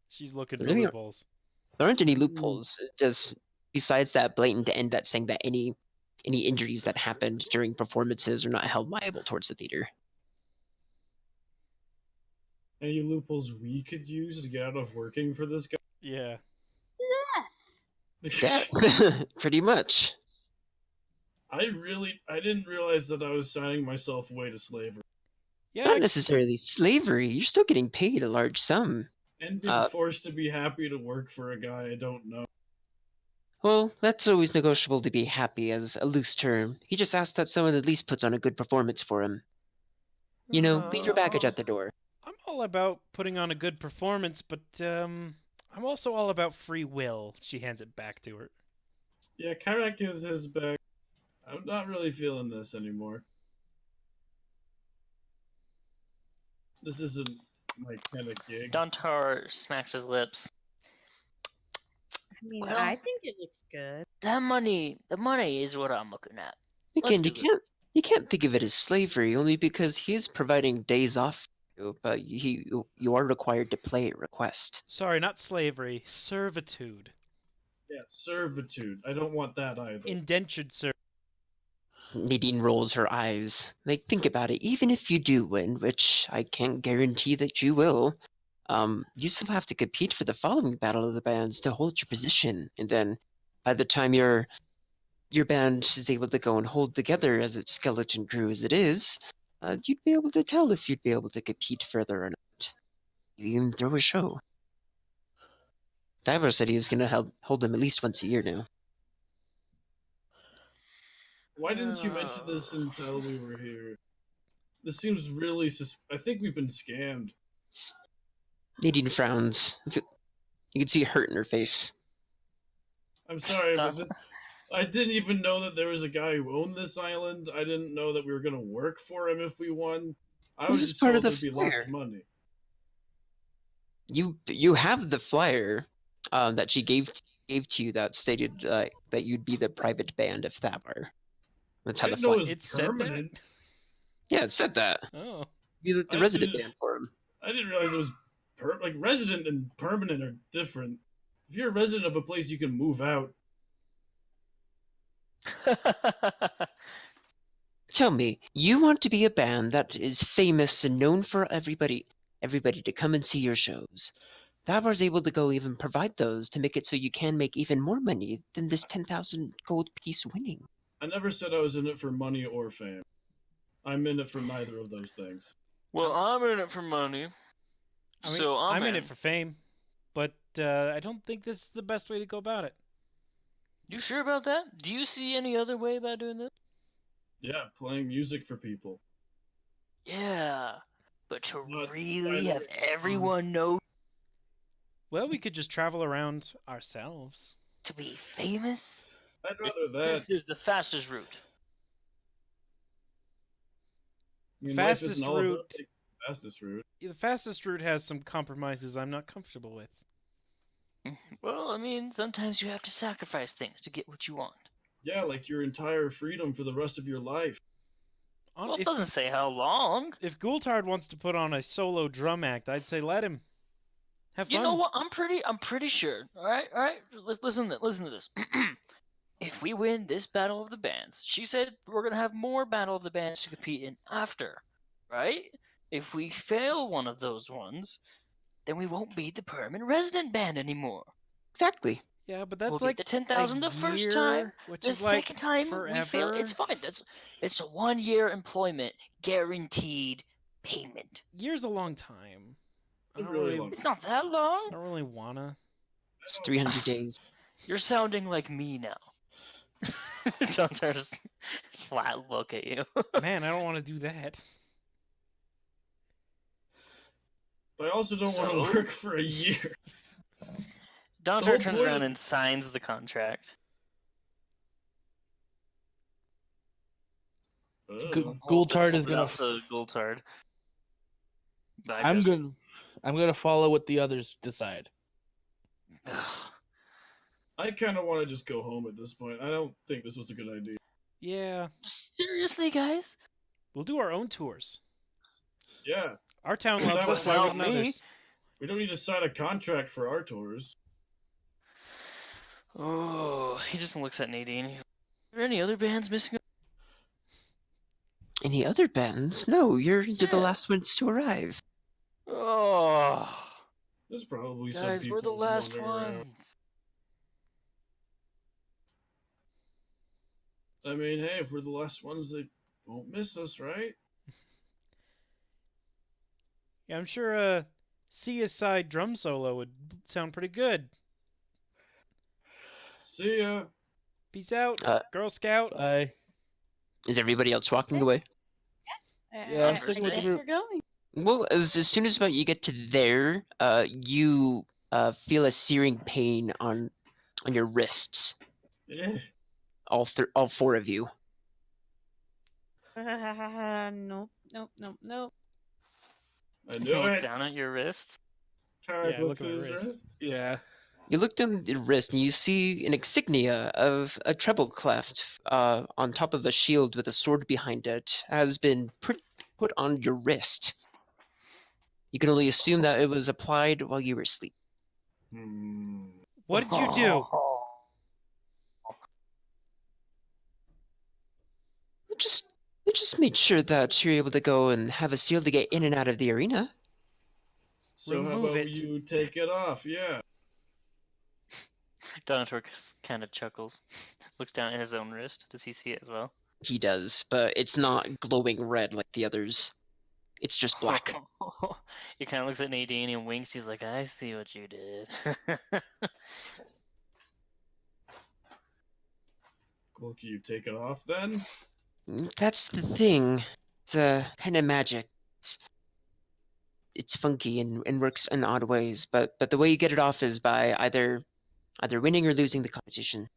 She's looking for Really? loopholes. There aren't any loopholes. Just besides that blatant end that's saying that any injuries that happened during performances are not held liable towards the theater. Any loopholes we could use to get out of working for this guy? Yeah. Yes. Yeah, pretty much. I didn't realize that I was signing myself away to slavery. Yeah. Not necessarily slavery. You're still getting paid a large sum. And being forced to be happy to work for a guy I don't know. Well, that's always negotiable to be happy as a loose term. He just asked that someone at least puts on a good performance for him. Leave your baggage at the door. I'm all about putting on a good performance, but I'm also all about free will. She hands it back to her. Yeah, Kyrek gives his back. I'm not really feeling this anymore. This isn't my kind of gig. Dontar smacks his lips. I mean, Well- I think it looks good. The money is what I'm looking at. Again, do you can't think of it as slavery only because he is providing days off for you, but you are required to play at request. Sorry, not slavery. Servitude. Yeah, servitude. I don't want that either. Indentured servitude. Nadine rolls her eyes. Like, think about it. Even if you do win, which I can't guarantee that you will, you still have to compete for the following battle of the bands to hold your position. And then, by the time your band is able to go and hold together as its skeleton crew as it is, you'd be able to tell if you'd be able to compete further or not. You even throw a show. Diver said he was going to hold them at least once a year now. Why didn't you mention this until we were here? This seems really I think we've been scammed. Nadine frowns. You can see hurt in her face. I'm sorry, but Done. I didn't even know that there was a guy who owned this island. I didn't know that we were gonna work for him if we won. I This was is just part told of the there'd be lots flyer. of money. You have the flyer that she gave to you that stated that you'd be the private band of Thabar. That's I how the didn't know it flyer. was It said that? permanent. Yeah, it said that. Oh. Be the I resident didn't- band for him. I didn't realize it was like resident and permanent are different. If you're a resident of a place, you can move out. Tell me, you want to be a band that is famous and known for everybody to come and see your shows. Thabar's able to go even provide those to make it so you can make even more money than this 10,000 gold piece winning. I never said I was in it for money or fame. I'm in it for neither of those things. Well, I'm in it for money. I mean, So I'm in it for fame, but I don't think this is the best way to go about it. You sure about that? Do you see any other way about doing this? Yeah, playing music for people. Yeah, but to Not really have either. everyone know Well, we could just travel around ourselves. to be famous. I'd This, rather that. this is the fastest route. I mean, life Fastest isn't all about route. taking the fastest route. The fastest route has some compromises I'm not comfortable with. Well, I mean, sometimes you have to sacrifice things to get what you want. Yeah, like your entire freedom for the rest of your life. Well, it doesn't say how long. If Gultard wants to put on a solo drum act, I'd say let him. Have fun. You know what? I'm pretty sure. All right. Listen to this. If we win this battle of the bands, she said we're gonna have more battle of the bands to compete in after, right? If we fail one of those ones, then we won't be the permanent resident band anymore. Exactly. Yeah, but that's We'll like get the 10,000 the first year, time. which The is like second time forever. we fail, it's fine. It's a 1 year employment guaranteed payment. Year's a long time. It's a really long It's not that I long. don't really wanna. It's 300 days. You're sounding like me now. Don't just flat look at you. Man, I don't want to do that. But I also don't want So? to work for a year. Donter whole turns point around of- and signs the contract. Ugh. Gultard is Holds it gonna. out to Gultard. I'm gonna follow what the others decide. I kind of want to just go home at this point. I don't think this was a good idea. Yeah, Seriously, guys? we'll do our own tours. Yeah, Our town That loves was us. Why not wouldn't me. others? we don't need to sign a contract for our tours. Oh, he just looks at Nadine. He's like, are there any other bands missing? Any other bands? No, you're the Yeah. last ones to arrive. Oh, There's probably some guys, people we're the last wandering around. ones. I mean, hey, if we're the last ones, they won't miss us, right? Yeah, I'm sure a Sia's side drum solo would sound pretty good. See ya. Peace out, Girl Scout. Is everybody else walking away? Yeah, I'm I sticking with the guess group. We're going. Well, as soon as about you get to there, you feel a searing pain on your wrists. Yeah. All four of you. Nope. I You knew look it. down at your wrists. Tarek Yeah, looks look at at my his wrist. wrist. Yeah. You look down the wrist and you see an insignia of a treble cleft on top of a shield with a sword behind it has been put on your wrist. You can only assume that it was applied while you were asleep. Hmm. What did you do? You just made sure that you're able to go and have a seal to get in and out of the arena. So how Remove about it. you take it off? Yeah. Donator kind of chuckles, looks down at his own wrist. Does he see it as well? He does, but it's not glowing red like the others. It's just black. He kind of looks at Nadine and winks. He's like, I see what you did. Cool. Can you take it off then? That's the thing. It's a kind of magic. It's funky and works in odd ways, but the way you get it off is by either winning or losing the competition.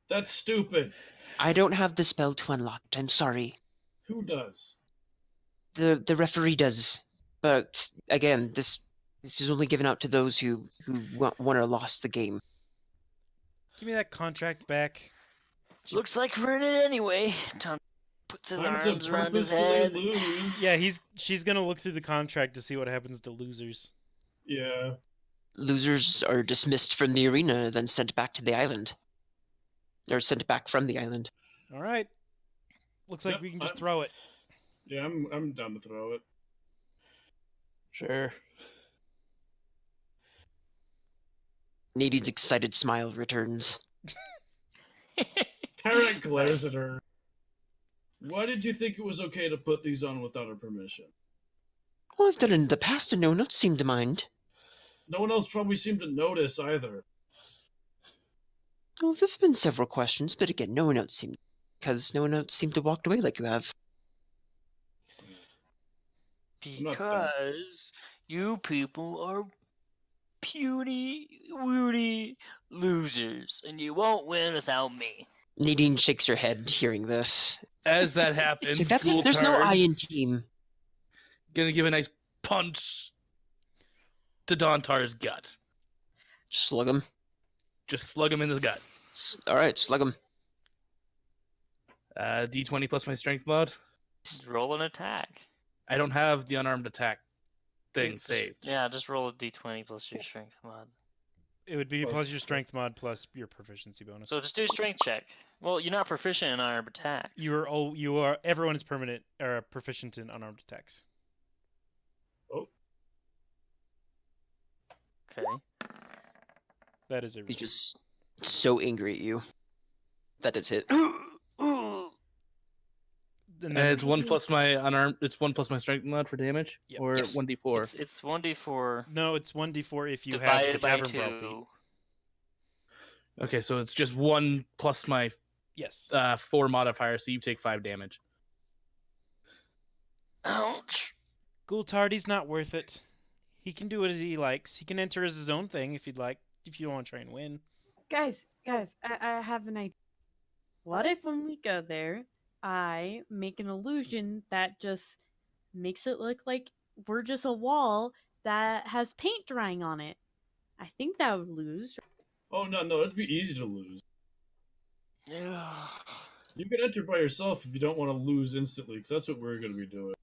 That's stupid. I don't have the spell to unlock it. I'm sorry. Who does? The referee does, but again, this is only given out to those who won or lost the game. Give me that contract back. Looks like we're in it anyway. Tom puts his Time arms to around his purposefully head. lose. Yeah, she's gonna look through the contract to see what happens to losers. Yeah. Losers are dismissed from the arena, then sent back to the island, or sent back from the island. All right. Looks like Yep, we can just I'm- throw it. Yeah, I'm down to throw it. Sure. Nadine's excited smile returns. Carrot glares at her. Why did you think it was okay to put these on without her permission? Well, I've done it in the past and no one else seemed to mind. No one else probably seemed to notice either. Oh, there've been several questions, but again, no one else seemed to walk away like you have. not dumb. Because you people are puny, woody losers, and you won't win without me. Nadine shakes her head hearing this. As that happens, She's like, there's no Gultard I in team. gonna give a nice punch to Dontar's gut. Slug him. Just slug him in his gut. Alright, slug him. D20 plus my strength mod. Just roll an attack. I don't have the unarmed attack thing Just- saved. Yeah, just roll a d20 plus your strength mod. It would be Plus- plus your strength mod plus your proficiency bonus. So just do a strength check. Well, you're not proficient in unarmed attacks. You are everyone is permanent or proficient in unarmed attacks. Okay. That is a He's just so angry at you. That is it. Ooh. and And then it's 1 plus my unarmed. It's 1 plus my strength mod for damage, Yep. or Yes. 1d4. It's 1d4 no, it's 1d4 if you have the divided by tavern brawl feat. 2. Okay, so it's just 1 plus my Yes. 4 modifier, so you take 5 damage. Ouch. Gultardy's not worth it. He can do as he likes. He can enter as his own thing if you'd like. If you want to try and win. Guys, I have an idea. What if when we go there, I make an illusion that just makes it look like we're just a wall that has paint drying on it? I think that would lose. Oh no, it'd be easy to lose. Ugh. You can enter by yourself if you don't want to lose instantly, because that's what we're going to be doing.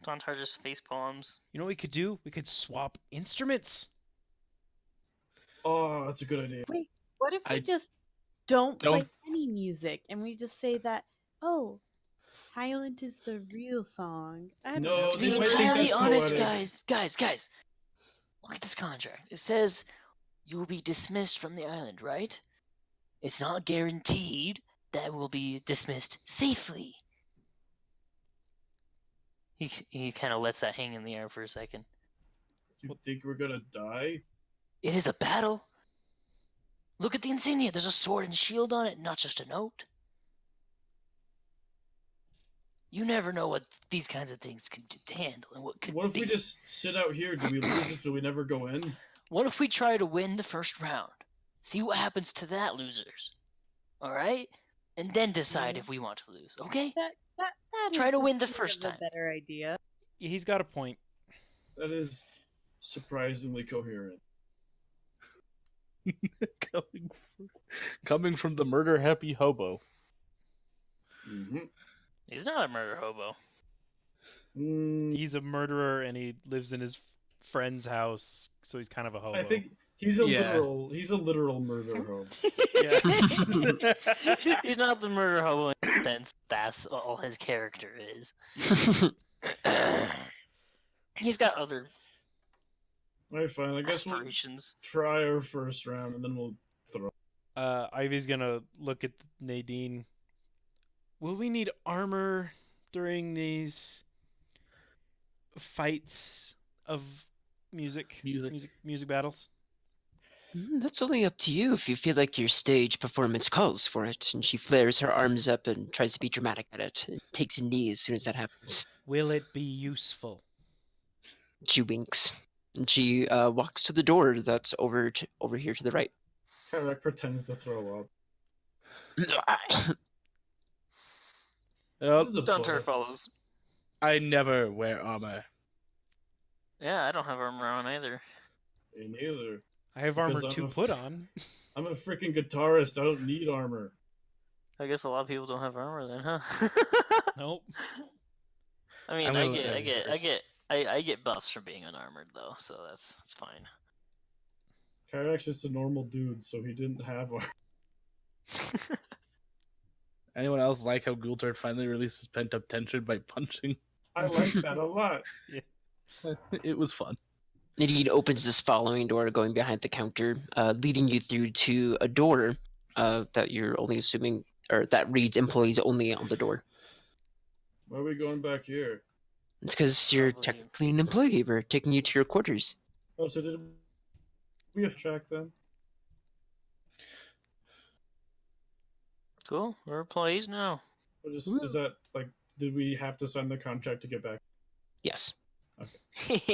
Dontar just face palms. You know what we could do? We could swap instruments. Oh, that's a good idea. What if we I just don't play don't- any music and we just say that, oh, silent is the real song? I don't No, know. To they be might think entirely that's honest, poetic. guys, look at this contract. It says you will be dismissed from the island, right? It's not guaranteed that we'll be dismissed safely. He kind of lets that hang in the air for a second. You think we're going to die? It is a battle. Look at the insignia. There's a sword and shield on it, not just a note. You never know what these kinds of things could handle and what could What if be. we just sit out here? Do we lose if we never go in? What if we try to win the first round? See what happens to that, losers. All right, and then decide if we want to lose. Okay? That Try to is win the sort first of a time. better idea. He's got a point. That is surprisingly coherent. coming from the murder happy hobo. Mm-hmm. He's not a murder hobo. He's a murderer and he lives in his friend's house, so he's kind of a hobo. I think he's a Yeah. literal murder hobo. Yeah. He's not the murder hobo in the sense that's all his character is. He's got other Alright, fine. I guess we'll aspirations. try our first round and then we'll throw. Ivy's gonna look at Nadine. Will we need armor during these fights of music battles? That's only up to you if you feel like your stage performance calls for it. And she flares her arms up and tries to be dramatic at it. And takes a knee as soon as that happens. Will it be useful? She winks. And she walks to the door that's over here to the right. Karak pretends to throw up. Yep. This is a Dunter bust. follows. I never wear armor. Yeah, I don't have armor on either. Me neither. I have armor Because I'm to a put on. I'm a freaking guitarist. I don't need armor. I guess a lot of people don't have armor then, huh? Nope. I mean, I'm I gonna let Abby first. get buffs for being unarmored though, so that's fine. Karak's just a normal dude, so he didn't have armor. Anyone else like how Gultard finally releases pent up tension by punching? I like that a lot. It was fun. Nadine opens this following door going behind the counter, leading you through to a door that you're only assuming, or that reads employees only on the door. Why are we going back here? It's because you're Probably- technically an employee. We're taking you to your quarters. Oh, so did we have track then? Cool, we're employees now. Or just is that like did we have to sign the contract to get back? Yes, Just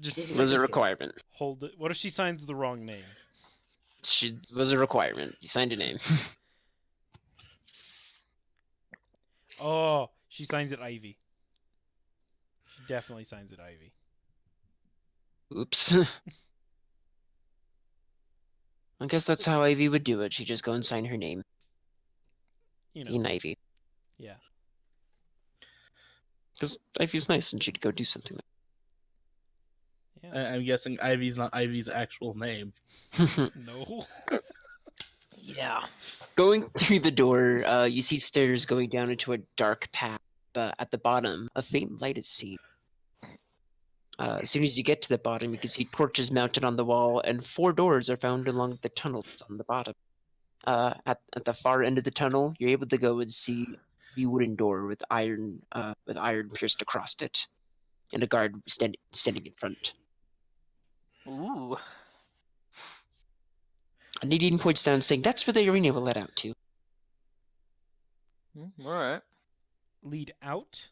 Just it was a making sure. requirement. hold it. What if she signs the wrong name? She was a requirement. You signed a name. Oh, she signs it Ivy. She definitely signs it Ivy. Oops. I guess that's how Ivy would do it. She'd just go and sign her name. You know. In Ivy. Yeah. Because Ivy's nice and she'd go do something. Yeah. I'm guessing Ivy's not Ivy's actual name. No. Yeah. Going through the door, you see stairs going down into a dark path. At the bottom, a faint light is seen. As soon as you get to the bottom, you can see torches mounted on the wall, and 4 doors are found along the tunnels on the bottom. At the far end of the tunnel, you're able to go and see the wooden door with iron pierced across it, and a guard standing in front. Ooh. Nadine points down, saying, "That's where the arena will let out to." Alright. Lead out.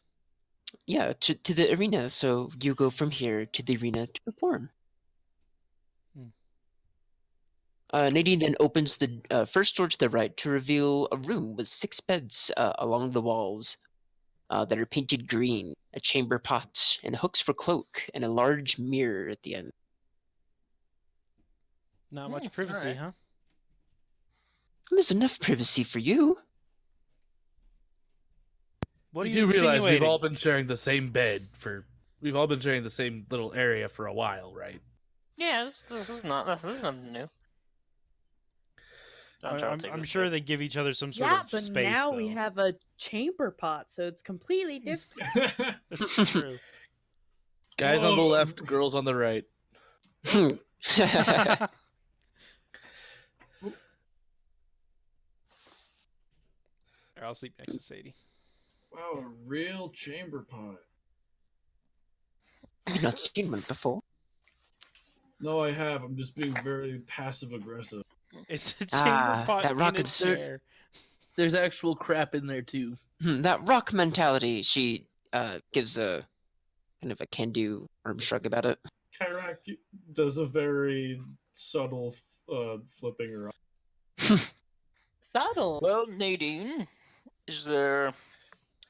Yeah, to the arena. So you go from here to the arena to perform. Nadine then opens the first door to the right to reveal a room with 6 beds along the walls that are painted green, a chamber pot, and hooks for cloak, and a large mirror at the end. Not much privacy, alright. huh? There's enough privacy for you. What are You you do realize we've insinuating? all been sharing the same bed we've all been sharing the same little area for a while, right? Yeah, this is nothing new. I'm sure they give each other some sort Yeah, of but space. now though. we have a chamber pot, so it's completely different. That's true. Guys on the Whoa. left, girls on the right. I'll sleep next to Sadie. Wow, a real chamber pot. You've not seen one before. No, I have. I'm just being very passive aggressive. It's a chamber pot that in rocket a suit. chair. There's actual crap in there too. That rock mentality. She gives a kind of a can-do arm shrug about it. Karak does a very subtle flipping around. Subtle. Well, Nadine, is there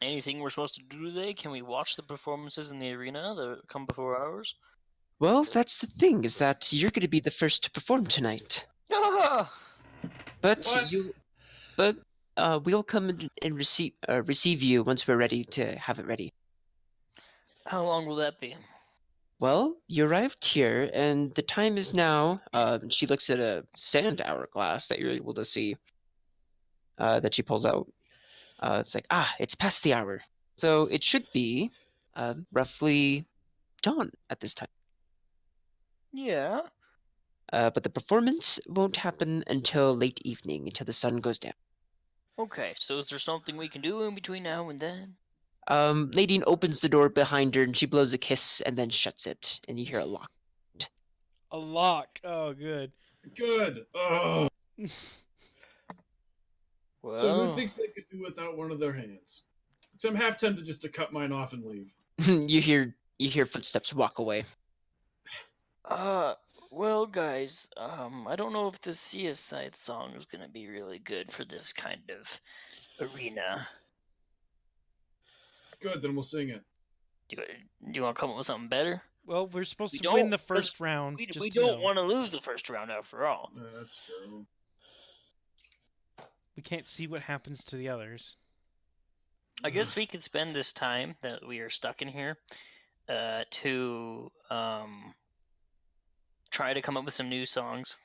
anything we're supposed to do today? Can we watch the performances in the arena that come before ours? Well, that's the thing, is that you're going to be the first to perform tonight. Ah! But What? we'll come and receive you once we're ready to have it ready. How long will that be? Well, you arrived here, and the time is now. She looks at a sand hourglass that you're able to see. That she pulls out. It's like, it's past the hour, so it should be, roughly dawn at this time. Yeah. But the performance won't happen until late evening, until the sun goes down. Okay, so is there something we can do in between now and then? Nadine opens the door behind her, and she blows a kiss, and then shuts it, and you hear a lock. A lock. Oh, good. Good. Oh. Well, So who thinks they could do without one of their hands? 'Cause I'm half tempted just to cut mine off and leave. you hear footsteps walk away. well, guys, I don't know if this Seaside song is gonna be really good for this kind of arena. Good, then we'll sing it. Do you want to come up with something better? Well, we're supposed We to win the don't- 'cause first round. We just, don't want to lose the first round after all. That's true. We can't see what happens to the others. I guess we could spend this time that we are stuck in here to try to come up with some new songs.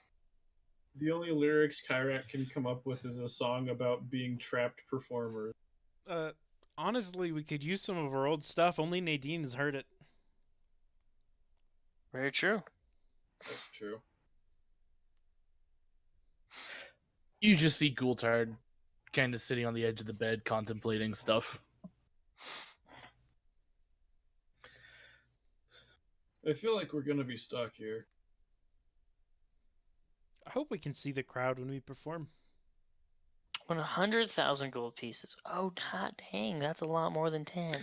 The only lyrics Kyrat can come up with is a song about being trapped performers. Honestly, we could use some of our old stuff. Only Nadine has heard it. Very true. That's true. You just see Gultard kind of sitting on the edge of the bed contemplating stuff. I feel like we're gonna be stuck here. I hope we can see the crowd when we perform. 100,000 gold pieces. Oh, hot dang, that's a lot more than 10.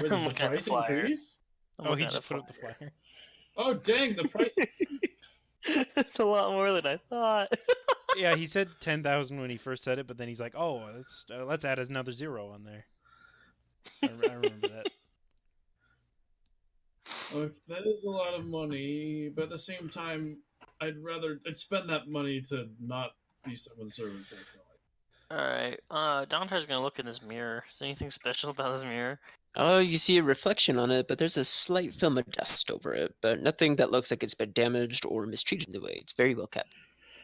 Wait, I'm the looking at the price flyer. increase? I'm Oh, he looking at just put up the flyer. flyer. Oh dang, the price It's a lot more than I thought. Yeah, he said 10,000 when he first said it, but then he's like, "Oh, let's add another zero on there." I remember that. Okay, that is a lot of money, but at the same time, I'd spend that money to not be someone's servant. Alright, Dante's gonna look in this mirror. Is there anything special about this mirror? Oh, you see a reflection on it, but there's a slight film of dust over it, but nothing that looks like it's been damaged or mistreated in a way. It's very well kept.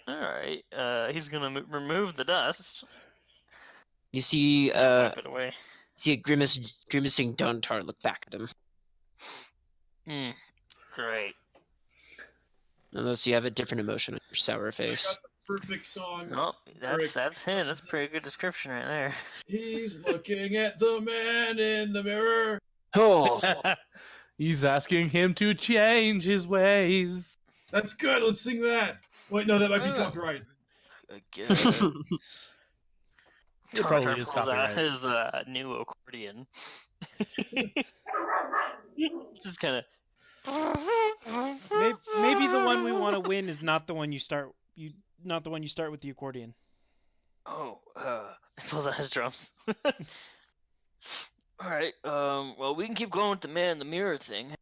Alright, he's gonna remove the dust. You see, Wipe it away. a grimacing Dontar look back at him. Great. Unless you have a different emotion on your sour I face. got the perfect song. Oh, Eric. that's him. That's a pretty good description right there. He's looking at the man in the mirror. Oh, He's asking him to change his ways. That's good. Let's sing that. Wait, no, that might be Oh. copyright. Good. It probably is pulls out copyright. his new accordion. Just kind of. Maybe the one we want to win is not the one you start. Not the one you start with the accordion. Oh, he pulls out his drums. All right. Well, we can keep going with the man in the mirror thing.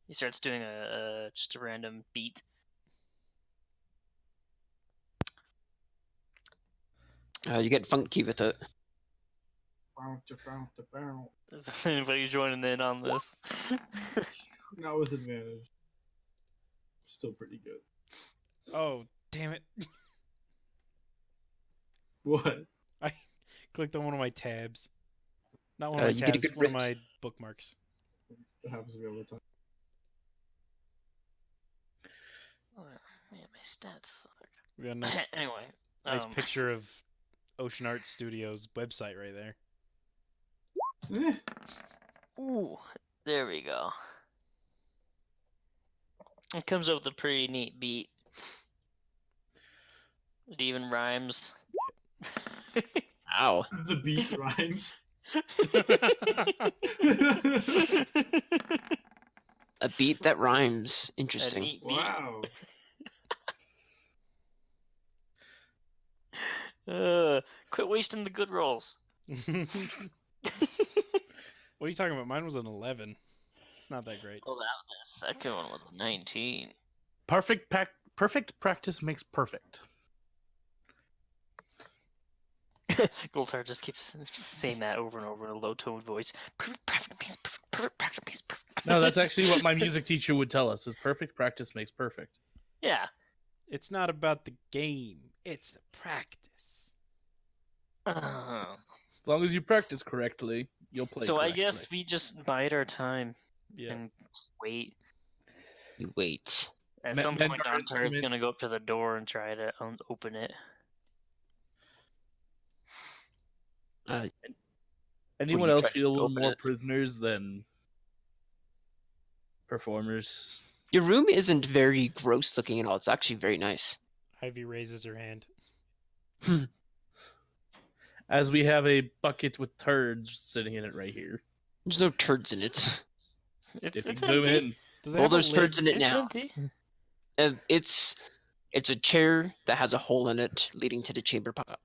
He starts doing just a random beat. you get funky with it. Is anybody joining in on this? Not with advantage. Still pretty good. Oh, damn it! What? I clicked on one of my tabs. Not one of my you get a tabs. good One of riff. my bookmarks. That happens to me all the time. Oh, man, my stats suck. We got a nice, Anyway. nice picture of Ocean Art Studios website right there. Eh, Ooh, there we go. It comes up with a pretty neat beat. It even rhymes. Ow. the beat rhymes. A beat that rhymes. A Interesting. neat beat. Wow. Quit wasting the good rolls. What are you talking about? Mine was an 11. It's not that great. Well, the second one was a 19. Perfect practice makes perfect. Goltar just keeps saying that over and over in a low-toned voice. Perfect practice, perfect practice, perfect. No, that's actually what my music teacher would tell us: is perfect practice makes perfect. Yeah. It's not about the game. It's the practice. As long as you practice correctly, you'll play. So I correctly. guess we just bide our time Yeah. and wait. You wait. At Men- some men point, are Dontar is instrument- gonna go up to the door and try to open it. Anyone you else try to feel a little open more it? prisoners than performers? Your room isn't very gross looking at all. It's actually very nice. Ivy raises her hand. As we have a bucket with turds sitting in it right here. There's no turds in it. It's If you it's zoom empty. in, Does it Well, have a there's lid? turds in it It's now. empty. It's a chair that has a hole in it leading to the chamber pot.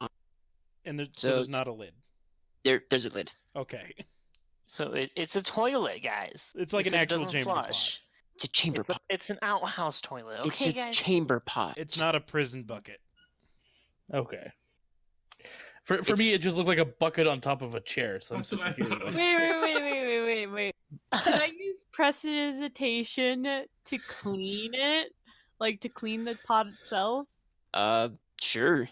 And so So- there's not a lid. There's a lid. Okay. So it's a toilet, guys. It's like We an said it actual doesn't chamber pot. flush. It's a chamber pot. It's an outhouse toilet. It's Okay, a guys. chamber pot. It's not a prison bucket. okay. For me, It's- it just looked like a bucket on top of a chair. So I'm That's what I sitting here thought. like- Wait. Can I use prestidigitation to clean it? Like to clean the pot itself? Sure.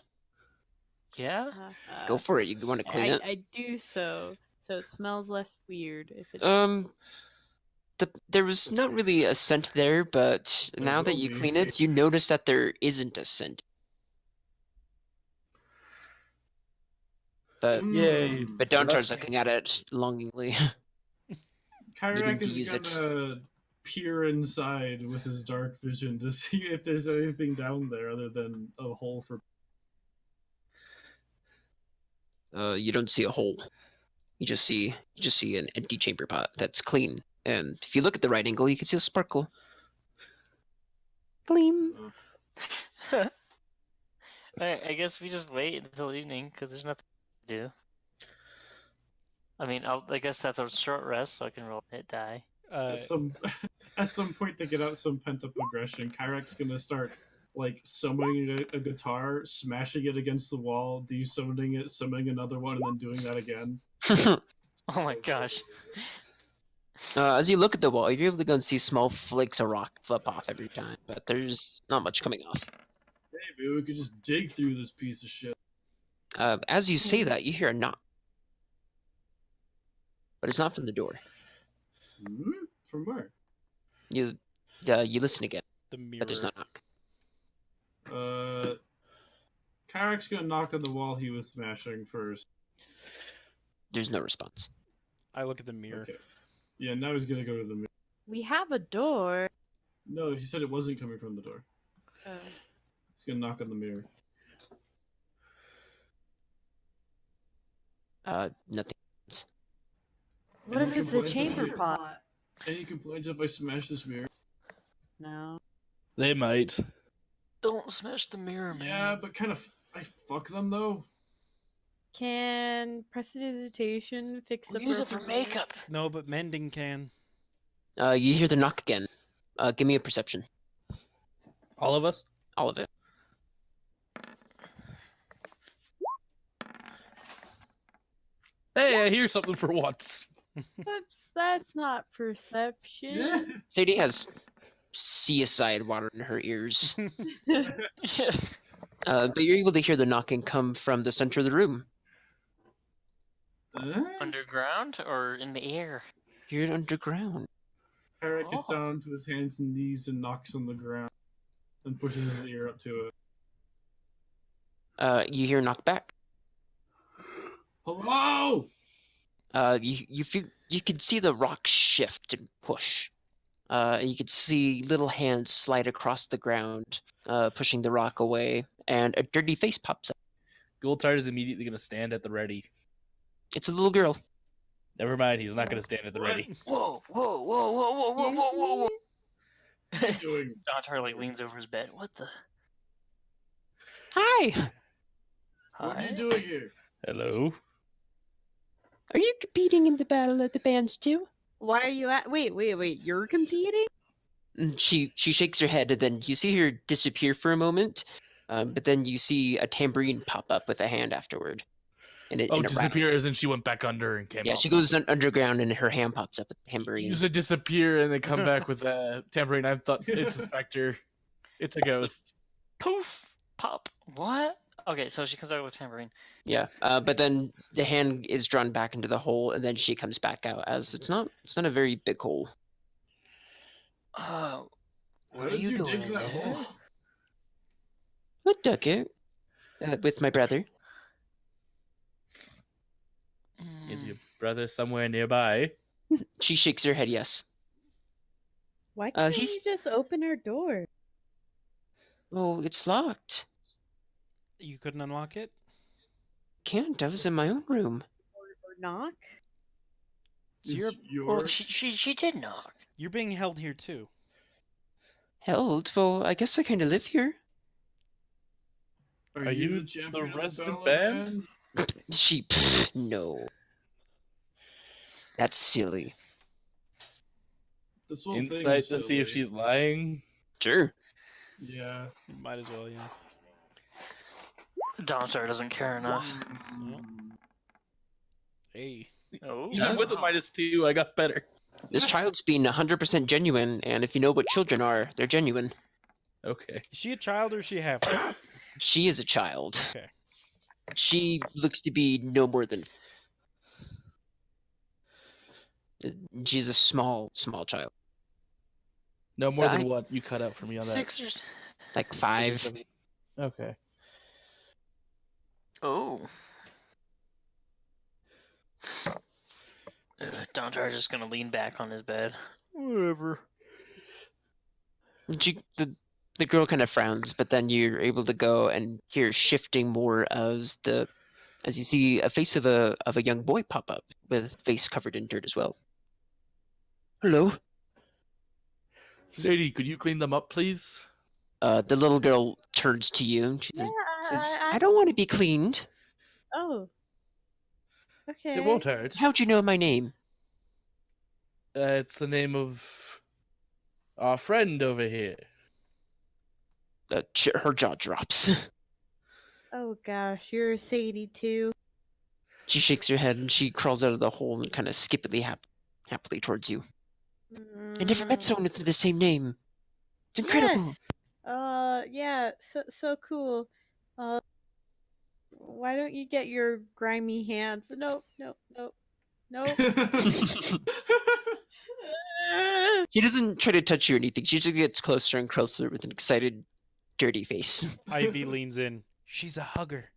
Yeah. Go for it. You want to clean it? I do so it smells less weird if it's There was not really a scent there, but There now that will you be. clean it, you notice that there isn't a scent. But Yay. but So Dontar's that's- looking at it longingly. Kyrak to is use it. gonna peer inside with his dark vision to see if there's anything down there other than a hole for. You don't see a hole. You just see an empty chamber pot that's clean. And if you look at the right angle, you can see a sparkle. Gleam. I guess we just wait until evening because there's nothing to do. I mean, I guess that's a short rest, so I can roll hit die. At some at some point to get out some pent up aggression, Kyrak's gonna start like summoning a guitar, smashing it against the wall, de-summoning it, summoning another one, and then doing that again. Oh my gosh. As you look at the wall, you're able to go and see small flakes of rock flip off every time, but there's not much coming off. Hey, maybe we could just dig through this piece of shit. As you say that, you hear a knock. But it's not from the door. From where? You listen again, The mirror. but there's no knock. Kyrak's gonna knock on the wall he was smashing first. There's no response. I look at the mirror. Okay. Yeah, now he's gonna go to the mirror. we have a door. No, he said it wasn't coming from the door. Uh, He's gonna knock on the mirror. Nothing. what if Any it's a complaints chamber about- pot? Any complaints if I smash this mirror? No. They might. Don't smash the mirror, man. Yeah, but kind of. I fuck them though. Can prestidigitation fix the We use it for broken mirror? makeup. No, but mending can. You hear the knock again. Give me a perception. All of us? All of it. Hey, I hear something for once. Oops, that's not perception. Sadie has seaside water in her ears. But you're able to hear the knocking come from the center of the room. Underground or in the air? You're underground. Kyrak gets Oh. down to his hands and knees and knocks on the ground and pushes his ear up to it. You hear a knock back. Hello! You feel you can see the rock shift and push. You could see little hands slide across the ground, pushing the rock away, and a dirty face pops up. Goldtard is immediately going to stand at the ready. It's a little girl. Never mind, he's not going to stand at the What? ready. Whoa, whoa, whoa, whoa, whoa, whoa, whoa, whoa, whoa. What are you doing? Dontar like leans over his bed. What the? Hi. What are Hi? you doing here? Hello? Are you competing in the battle of the bands too? Why are you at? Wait. You're competing? And she shakes her head, and then you see her disappear for a moment. But then you see a tambourine pop up with a hand afterward. And it, Oh, and it rattles. disappears, and she went back under and came Yeah, up. she goes underground, and her hand pops up with the You tambourine. said disappear, and they come back with a tambourine. I thought it's a specter. It's a ghost. Poof! Pop. What? Okay, so she comes out with a tambourine. Yeah, but then the hand is drawn back into the hole, and then she comes back out as it's not a very big hole. What How are did you you doing dig in that there? hole? I dug it with my brother. Is Mm, your brother somewhere nearby? She shakes her head. Yes. Why can't he's- you just open our door? Oh, it's locked. You couldn't unlock it? Can't. I was in my own room. Or knock? So Is Well, your she did knock. You're being held here too. Held? Well, I guess I kind of live here. Are you the champion of resident Bella band? She. No. That's silly. This whole thing Insight is to see if silly. she's lying. Sure. Yeah. Might as well, yeah. Donstar doesn't care enough. Hey. Oh, Even with a -2, I got better. This child's being 100% genuine, and if you know what children are, they're genuine. Okay. Is she a child or is she half? She is a child. Okay. She looks to be no more than. She's a small child. No more than I- what you cut out for me on that. Sixers. Like 6 or 5. 7. Okay. Oh. Donstar just gonna lean back on his bed. Whatever. The girl kind of frowns, but then you're able to go and hear shifting more as you see a face of a young boy pop up with face covered in dirt as well. Hello. Sadie, could you clean them up, please? The little girl turns to you and she says, Yeah, I don't want to be cleaned. Oh. Okay. It won't hurt. How'd you know my name? It's the name of our friend over here. Her jaw drops. Oh gosh, you're a Sadie too. She shakes her head and she crawls out of the hole and kind of skippily happily towards you. I never met someone with the same name. It's incredible. Yes. Yeah, so cool. Why don't you get your grimy hands? Nope. He doesn't try to touch you or anything. She just gets closer and closer with an excited, dirty face. Ivy leans in. She's a hugger.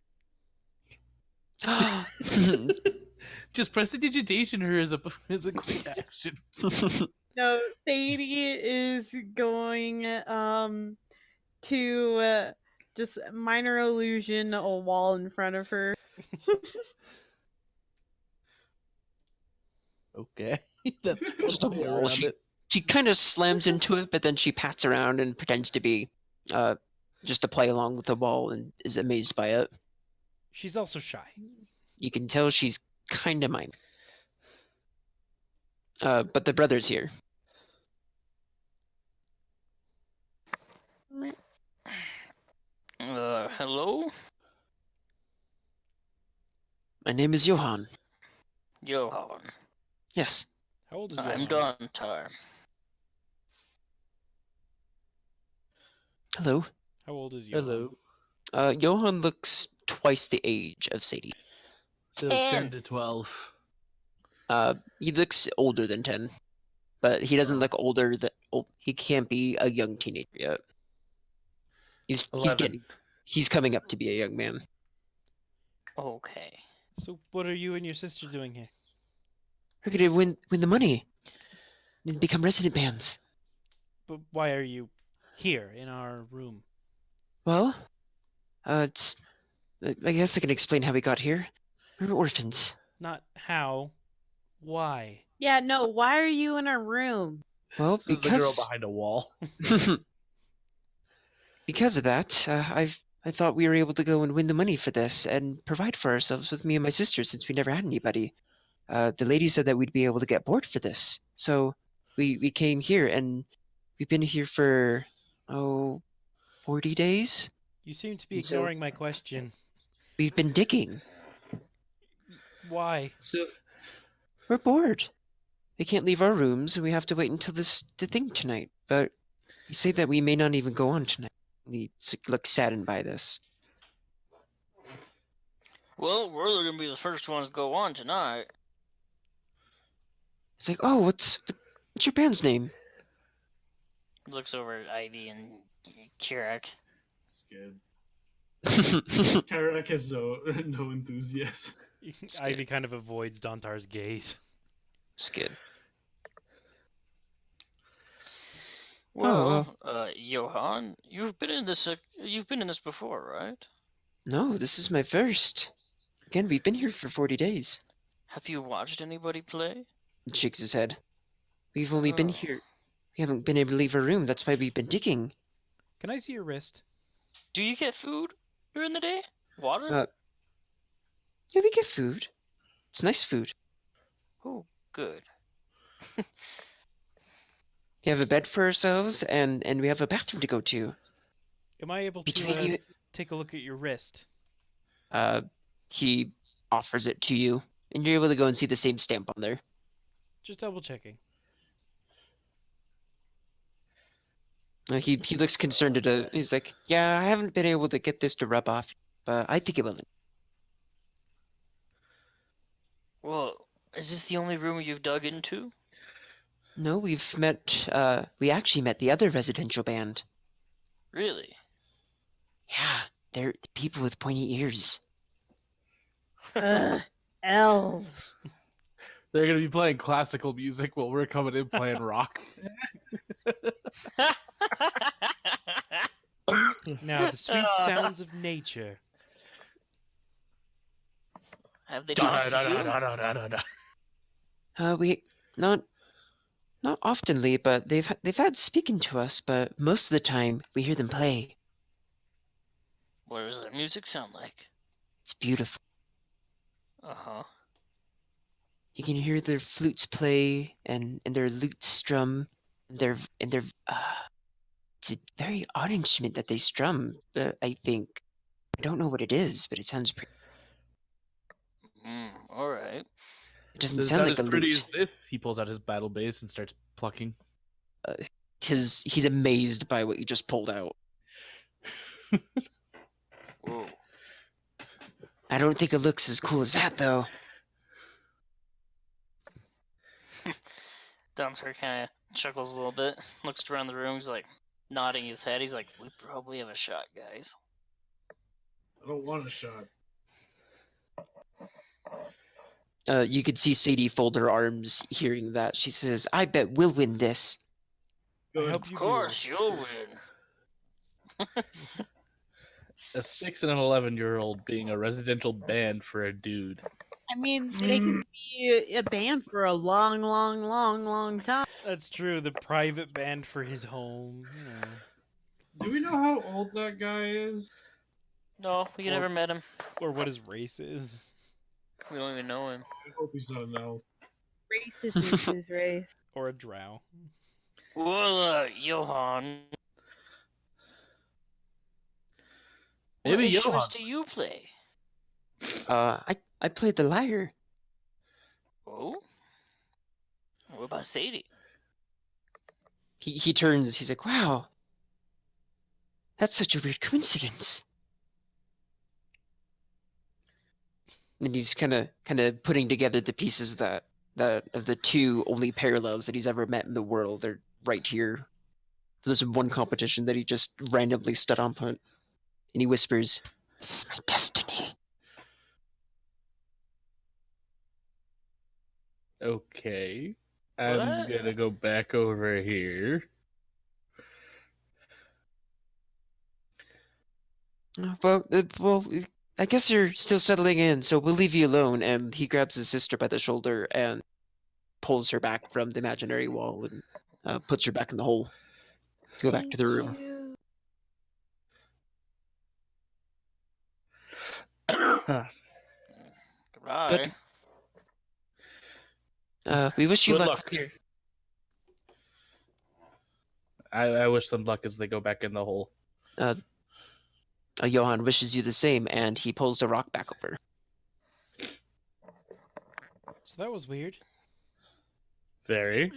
Just prestidigitation her as a quick action. No, Sadie is going to just minor illusion a wall in front of her. Okay. That's Just a one way wall. around it. She kind of slams into it, but then she pats around and pretends to be just to play along with the wall and is amazed by it. She's also shy. You can tell she's kind of mine. But the brother's here. Hello? My name is Johan. Johan. Yes. How old is I'm Johan? Dontar. Hello. How old is Johan? Hello. Johan looks twice the age of Sadie. So 10 to 12. He looks older than 10, but he doesn't look older than. He can't be a young teenager yet. He's 11. he's coming up to be a young man. Okay. So what are you and your sister doing here? We're gonna win the money and become resident bands. But why are you here in our room? Well, it's. I guess I can explain how we got here. We're orphans. Not how. Why? Yeah, no, why are you in our room? Well, This is the girl because behind a wall. because of that, I thought we were able to go and win the money for this and provide for ourselves with me and my sister since we never had anybody. the lady said that we'd be able to get board for this. So we came here, and we've been here for, 40 days? You seem to be And so- ignoring my question. We've been digging. Why? So we're bored. We can't leave our rooms, and we have to wait until the thing tonight. But you say that we may not even go on tonight. We look saddened by this. Well, we're gonna be the first ones to go on tonight. It's like, oh, what's your band's name? Looks over at Ivy and Kirak. Skid. Karak has no enthusiasm. Ivy kind of avoids Dontar's gaze. Skid. Well, Johan, you've been in this. You've been in this before, right? No, this is my first. Again, we've been here for 40 days. Have you watched anybody play? He shakes his head. We've only been Oh. here. We haven't been able to leave our room. That's why we've been digging. Can I see your wrist? Do you get food during the day? Water? Yeah, we get food. It's nice food. Oh, good. We have a bed for ourselves, and we have a bathroom to go to. Am I able Between to you, take a look at your wrist? he offers it to you, and you're able to go and see the same stamp on there. Just double checking. He looks concerned at it. He's like, yeah, I haven't been able to get this to rub off, but I think it will. Well, is this the only room you've dug into? No, we actually met the other residential band. Really? Yeah, they're the people with pointy ears. Ugh, elves. They're gonna be playing classical music while we're coming in playing rock. Now, the sweet sounds of nature. Have they talked to you? We not oftenly, but they've had speaking to us, but most of the time we hear them play. What does their music sound like? It's beautiful. Uh-huh. You can hear their flutes play and their lutes strum, and their it's a very odd instrument that they strum. I think I don't know what it is, but it sounds pretty. All right. It doesn't Does it sound sound like as a pretty lute. as this? He pulls out his battle bass and starts plucking. He's amazed by what you just pulled out. Whoa. I don't think it looks as cool as that, though. Dunster kind of chuckles a little bit, looks around the room, he's like nodding his head. He's like, we probably have a shot, guys. I don't want a shot. You could see Sadie fold her arms hearing that. She says, I bet we'll win this. I Good. hope Of you course, do. you'll win. A 6 and an 11-year-old being a residential band for a dude. I mean, they can be a band for a long, long, long, long time. That's true. The private band for his home, you know. Do we know how old that guy is? No, we never met him. Or what his race is. We don't even know him. I hope he's not an elf. Racist is his race. Or a drow. Well, Johan. Maybe what Johan. instruments do you play? I played the lyre. Oh? What about Sadie? He turns, he's like, wow. That's such a weird coincidence. And he's kind of putting together the pieces that of the two only parallels that he's ever met in the world are right here. There's one competition that he just randomly stood on point. And he whispers, this is my destiny. Okay. I'm What? gonna go back over here. Well, I guess you're still settling in, so we'll leave you alone. And he grabs his sister by the shoulder and pulls her back from the imaginary wall and puts her back in the hole. Go back to the room. Goodbye. We wish you Good luck. luck. I wish them luck as they go back in the hole. Johan wishes you the same, and he pulls the rock back over. So that was weird. Very.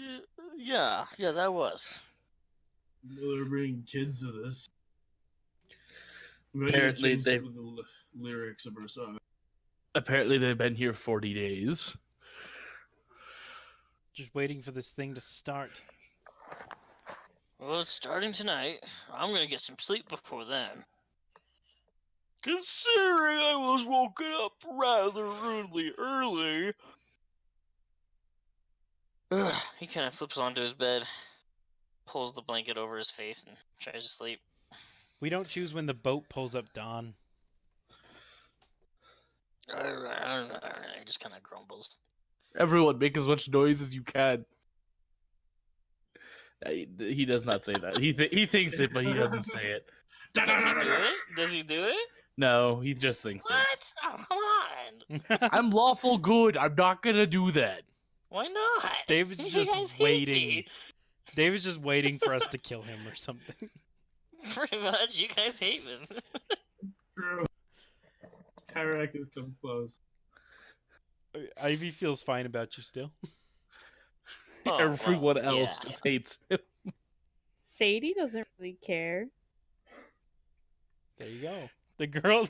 Yeah, that was. They're bringing kids to this. Maybe Apparently change they- some of the lyrics of our song. Apparently they've been here 40 days. Just waiting for this thing to start. Well, it's starting tonight. I'm gonna get some sleep before then. Considering I was woken up rather rudely early. He kind of flips onto his bed, pulls the blanket over his face, and tries to sleep. We don't choose when the boat pulls up dawn. He just kind of grumbles. Everyone, make as much noise as you can. He does not say that. He thinks it, but he doesn't say it. Does he do it? Does he do it? No, he just thinks it. What? Oh, come on. I'm lawful good. I'm not gonna do that. Why not? David's You just guys hate waiting. me. David's just waiting for us to kill him or something. Pretty much. You guys hate me. It's true. Kyrak has come close. Ivy feels fine about you still. Oh, Everyone well, else yeah. just hates him. Sadie doesn't really care. There you go. The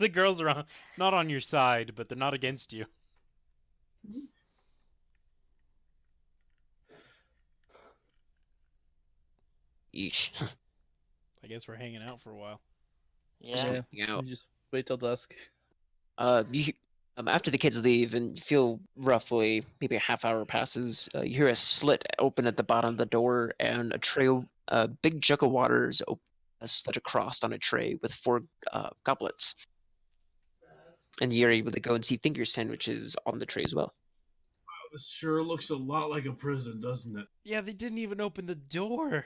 girls are not on your side, but they're not against you. Yeesh. I guess we're hanging out for a while. Yeah. You know, You just wait till dusk. after the kids leave and you feel roughly maybe a half hour passes, you hear a slit open at the bottom of the door, and a big jug of water is slid across on a tray with 4 goblets. And you're able to go and see finger sandwiches on the tray as well. This sure looks a lot like a prison, doesn't it? Yeah, they didn't even open the door.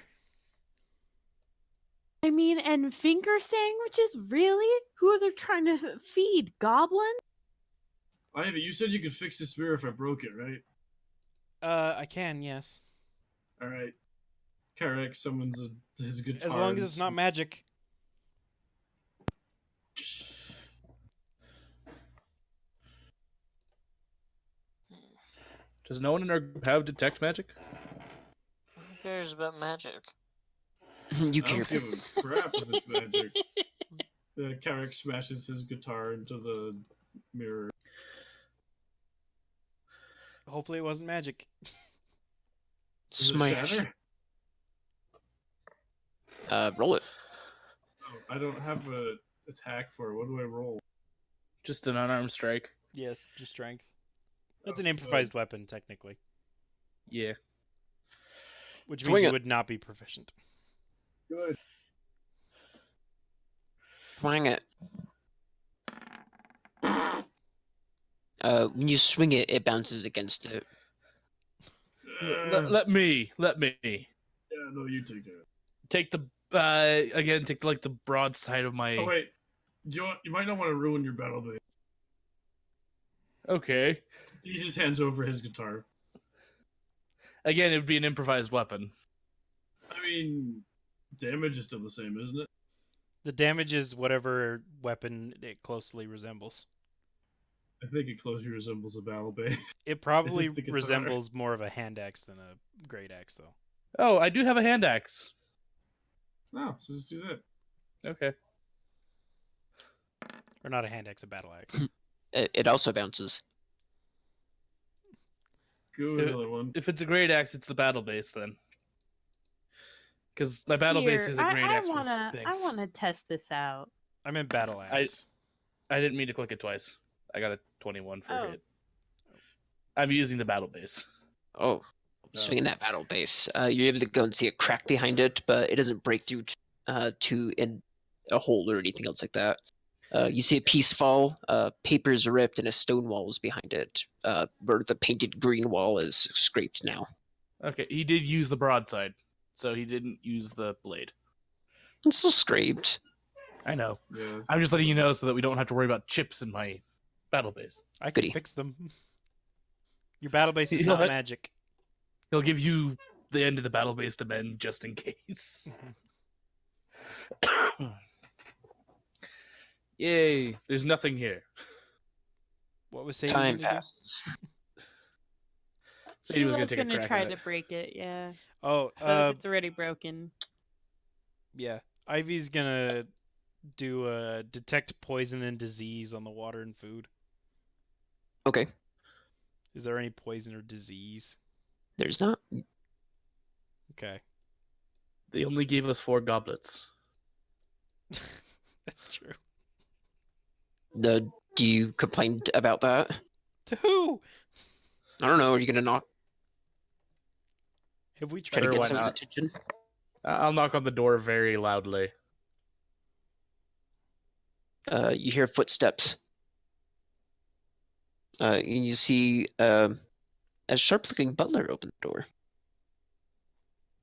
I mean, and finger sandwiches? Really? Who are they trying to feed? Goblins? Ivy, you said you could fix this mirror if I broke it, right? I can, yes. All right. Kyrak summons his guitar. As long as and it's not magic. Does no one in our group have detect magic? Who cares about magic? You I care. don't give a crap if it's magic. Kyrak smashes his guitar into the mirror. Hopefully it wasn't magic. Does it Smash. shatter? Roll it. Oh, I don't have a attack for it. What do I roll? Just an unarmed strike. Yes, just strength. That's Oh, an improvised weapon, technically. Yeah. Which Swing means you it. would not be proficient. Good. Swing it. When you swing it, it bounces against it. Let me. Yeah, no, you take that. Take the again. Take like the broad side of my. Oh wait, you might not want to ruin your battle base. Okay. He just hands over his guitar. Again, it would be an improvised weapon. I mean, damage is still the same, isn't it? The damage is whatever weapon it closely resembles. I think it closely resembles a battle base. It probably the guitar. resembles more of a hand axe than a great axe, though. Oh, I do have a hand axe. No, so just do that. Okay. Or not a hand axe, a battle axe. It also bounces. Go another one. If it's a great axe, it's the battle base then. Because my battle base Here, is a great axe with I things. wanna test this out. I meant battle axe. I didn't mean to click it twice. I got a 21 for a Oh. hit. I'm using the battle base. Oh, swinging that battle base. You're able to go and see a crack behind it, but it doesn't break through to in a hole or anything else like that. You see a piece fall, papers are ripped, and a stone wall is behind it, where the painted green wall is scraped now. Okay, he did use the broadside, so he didn't use the blade. It's still scraped. I know. Yeah. I'm just letting you know so that we don't have to worry about chips in my battle base. I can Goody. fix them. Your battle base is You not know what? magic. He'll give you the end of the battle base to mend just in case. Yay! There's nothing here. What was Sadie Time gonna do? passes. Sadie She was was gonna take a gonna crack try at to it. break it, yeah. Oh, But if it's already broken. yeah. Ivy's gonna do detect poison and disease on the water and food. Okay, Is there any poison or disease? there's not. Okay. They only gave us 4 goblets. That's true. Do you complain about that? To who? I don't know. Are you gonna knock? Have we Try tried to Sure, get why someone's not? attention? I'll knock on the door very loudly. You hear footsteps. And you see a sharp-looking butler open the door.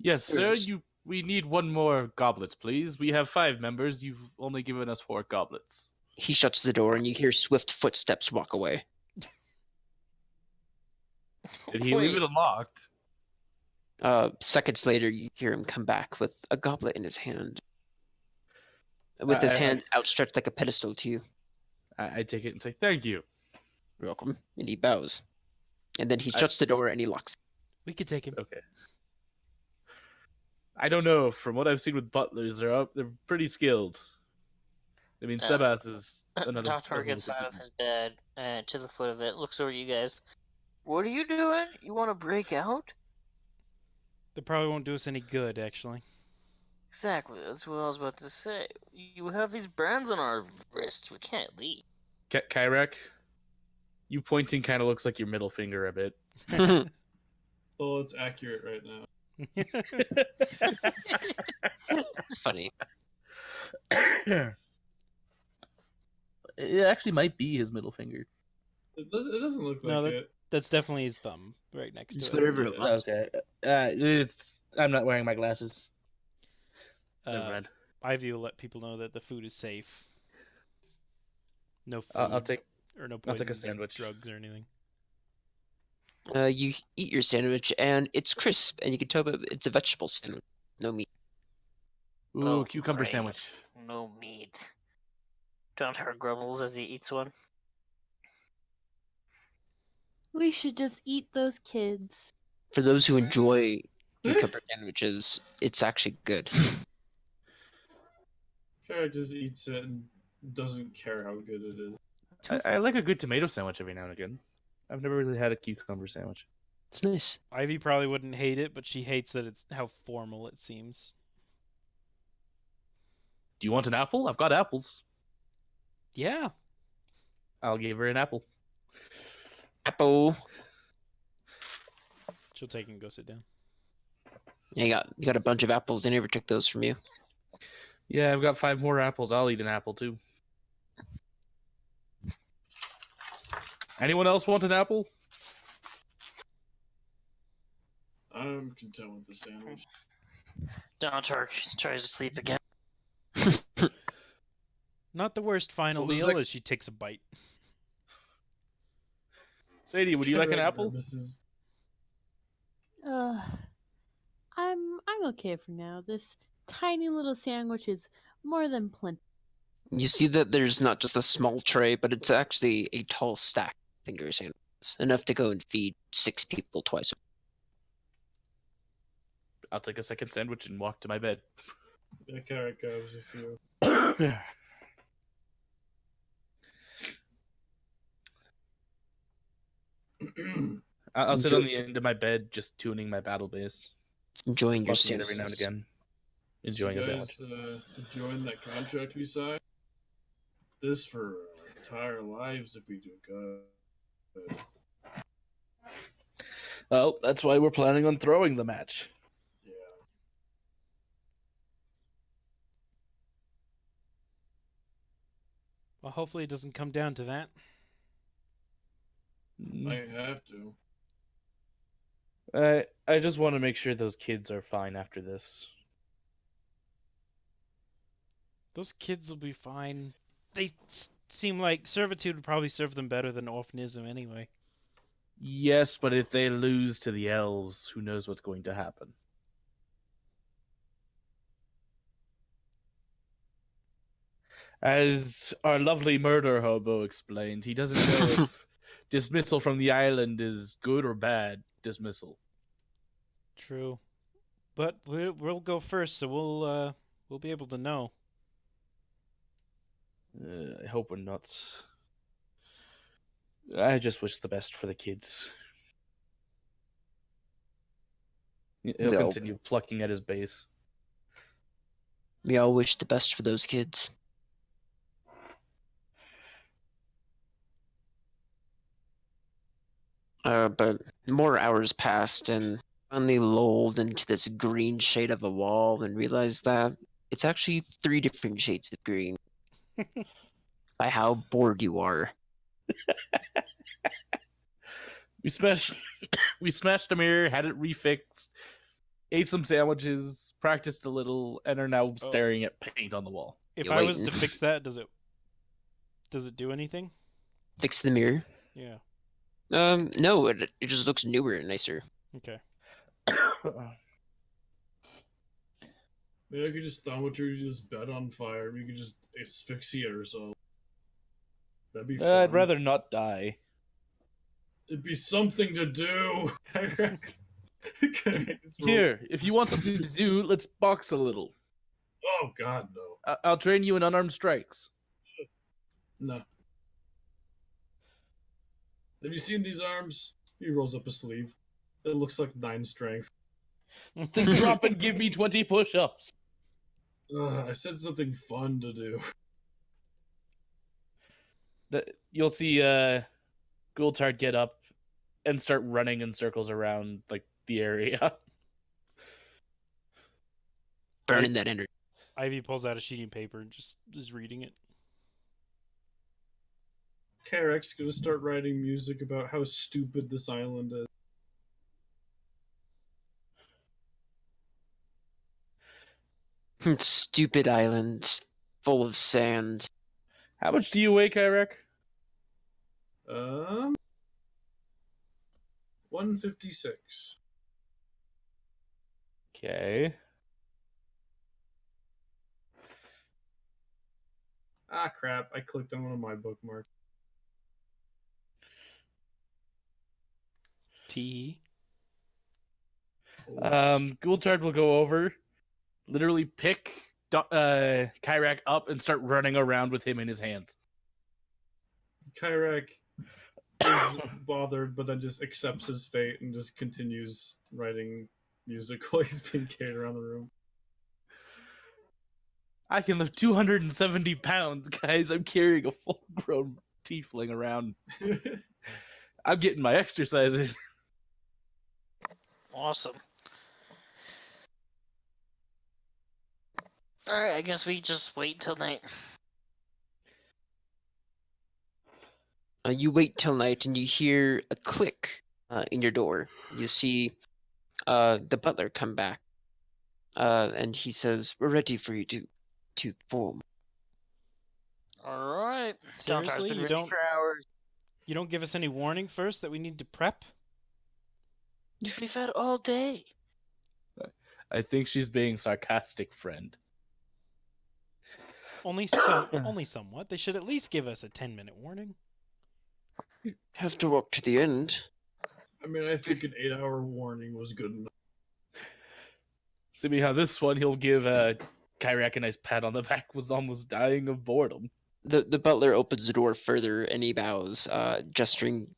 Yes, There sir. is. We need 1 more goblet, please. We have 5 members. You've only given us 4 goblets. He shuts the door, and you hear swift footsteps walk away. Did he leave it Wait, unlocked? Seconds later, you hear him come back with a goblet in his hand. With his I- hand outstretched like a pedestal to you. I take it and say thank you. You're welcome. And he bows. And then he I- shuts the door and he locks it. We could take him. Okay. I don't know. From what I've seen with butlers, they're pretty skilled. I mean, Sebas is another. Doctor level gets of out of good. his bed and to the foot of it, looks over at you guys. What are you doing? You want to break out? They probably won't do us any good, actually. Exactly, that's what I was about to say. You have these brands on our wrists, we can't leave. Kyrek, you pointing kind of looks like your middle finger a bit. Well, it's accurate right now. It's funny. It actually might be his middle finger. It doesn't look like No, it. That's definitely his thumb right next It's to it. whatever it Yeah. was. Okay. I'm not wearing my glasses. Never Uh, mind. Ivy will let people know that the food is safe. No food. I'll take. or no I'll take a poison or sandwich. drugs or anything. You eat your sandwich, and it's crisp, and you can tell that it's a vegetable sandwich. No meat. Ooh, Oh, cucumber great. sandwich. No meat. Don't hurt grumbles as he eats one. We should just eat those kids. For those who enjoy cucumber sandwiches, it's actually good. Carrot just eats it and doesn't care how good it is. I like a good tomato sandwich every now and again. I've never really had a cucumber sandwich. It's nice. Ivy probably wouldn't hate it, but she hates that it's how formal it seems. Do you want an apple? I've got apples. Yeah. I'll give her an apple. Apple. She'll take it and go sit down. Yeah, you got a bunch of apples. They never took those from you. Yeah, I've got 5 more apples. I'll eat an apple too. Anyone else want an apple? I'm content with the sandwich. Dontark tries to sleep again. Not the worst final Well, there's meal like- as she takes a bite. Sadie, would you like an Carrot apple? grimaces. I'm okay for now. This tiny little sandwich is more than plenty. You see that there's not just a small tray, but it's actually a tall stack of finger sandwiches. Enough to go and feed 6 people twice. I'll take a second sandwich and walk to my bed. Yeah, carrot goes if you. I'll sit on the end of my bed, just tuning my battle bass. Enjoying your Watching it every now and sandwiches. again. Enjoying a you sandwich. guys, enjoying that contract we signed? This for our entire lives if we do good. Well, that's why we're planning on throwing the match. Yeah. Well, hopefully it doesn't come down to that. I have to. I just want to make sure those kids are fine after this. Those kids will be fine. They seem like servitude would probably serve them better than orphanism anyway. Yes, but if they lose to the elves, who knows what's going to happen? As our lovely murder hobo explained, he doesn't know if dismissal from the island is good or bad dismissal. True. But we'll go first, so we'll be able to know. I hope we're not. I just wish the best for the kids. He'll No. continue plucking at his base. We all wish the best for those kids. But more hours passed, and finally lulled into this green shade of a wall, and realized that it's actually 3 different shades of green. By how bored you are. We smashed we smashed a mirror, had it refixed, ate some sandwiches, practiced a little, and are now staring at paint on the wall. If You're I was to waiting. fix that, does it do anything? Fix the mirror. Yeah. No, it just looks newer and nicer. Okay. Maybe I could just thaumaturgy this bed on fire. We could just asphyxiate ourselves. That'd be fun. I'd rather not die. It'd be something to do. Here, if you want something to do, let's box a little. Oh God, no. I'll train you in unarmed strikes. No. Have you seen these arms? He rolls up a sleeve. It looks like 9 strength. Then drop and give me 20 push-ups. I said something fun to do. You'll see Gultard get up and start running in circles around like the area. Burning that energy. Ivy pulls out a sheet of paper and just is reading it. Karek's gonna start writing music about how stupid this island is. Stupid island, full of sand. How much do you weigh, Kyrek? 156. Okay. Ah, crap. I clicked on one of my bookmarks. T. Gultard will go over, literally pick Kyrek up and start running around with him in his hands. Kyrek is bothered, but then just accepts his fate and just continues writing music while he's being carried around the room. I can lift 270 pounds, guys. I'm carrying a full-grown tiefling around. I'm getting my exercise in. Awesome. Alright, I guess we just wait till night. You wait till night and you hear a click in your door. You see the butler come back. And he says, "We're ready for you to form." Alright. Seriously, been you ready don't- for hours. You don't give us any warning first that we need to prep? We've had all day. I think she's being sarcastic, friend. Only somewhat. They should at least give us a 10-minute warning. Have to walk to the end. I mean, I think an 8-hour warning was good enough. See how this one he'll give Kyrek a nice pat on the back, was almost dying of boredom. The butler opens the door further and he bows, gesturing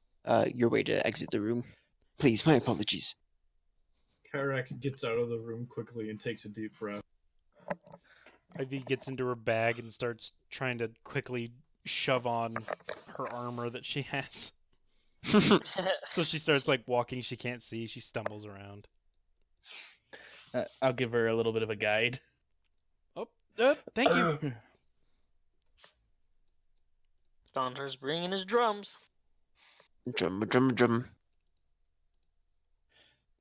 your way to exit the room. Please, my apologies. Kyrek gets out of the room quickly and takes a deep breath. Ivy gets into her bag and starts trying to quickly shove on her armor that she has. So she starts like walking, she can't see, she stumbles around. I'll give her a little bit of a guide. Thank you. Donner's bringing his drums. Drum, drum, drum.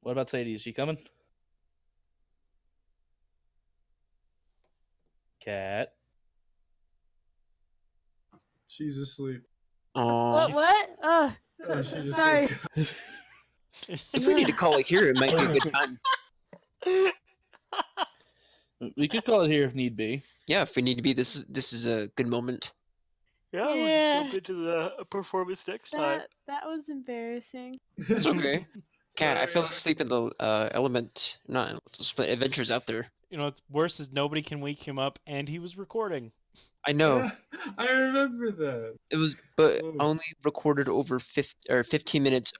What about Sadie? Is she coming? Cat. She's asleep. Aw. What? she just Sorry. woke up. If we need to call it here, it might be a good time. We could call it here if need be. Yeah, if we need to be, this is a good moment. Yeah, we Yeah. can jump into the performance next time. That was embarrassing. It's okay. Cat, I fell Sorry, asleep in the element, not elementals, but adventures out there. You know, what's worse is nobody can wake him up, and he was recording. I know. Yeah, I remember that. It was, but Oh. only recorded over 15 minutes,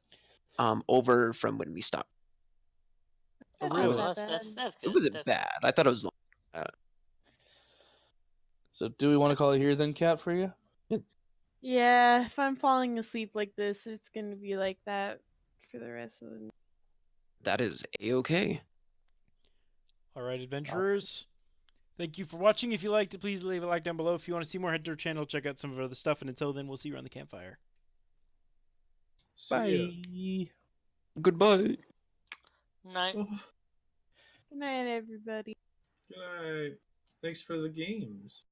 over from when we stopped. Oh, That's really? really? not That's, that that's, bad. that's good. It wasn't That's- bad. I thought it was long. So, do we want to call it here then, Cat, for you? Yeah, if I'm falling asleep like this, it's gonna be like that for the rest of the night. That is a-okay. All right, adventurers. Thank you for watching. If you liked it, please leave a like down below. If you want to see more, head to our channel, check out some of our other stuff. And until then, we'll see you around the campfire. See ya. Goodbye. Night. Oh, Good night, everybody. good night. Thanks for the games.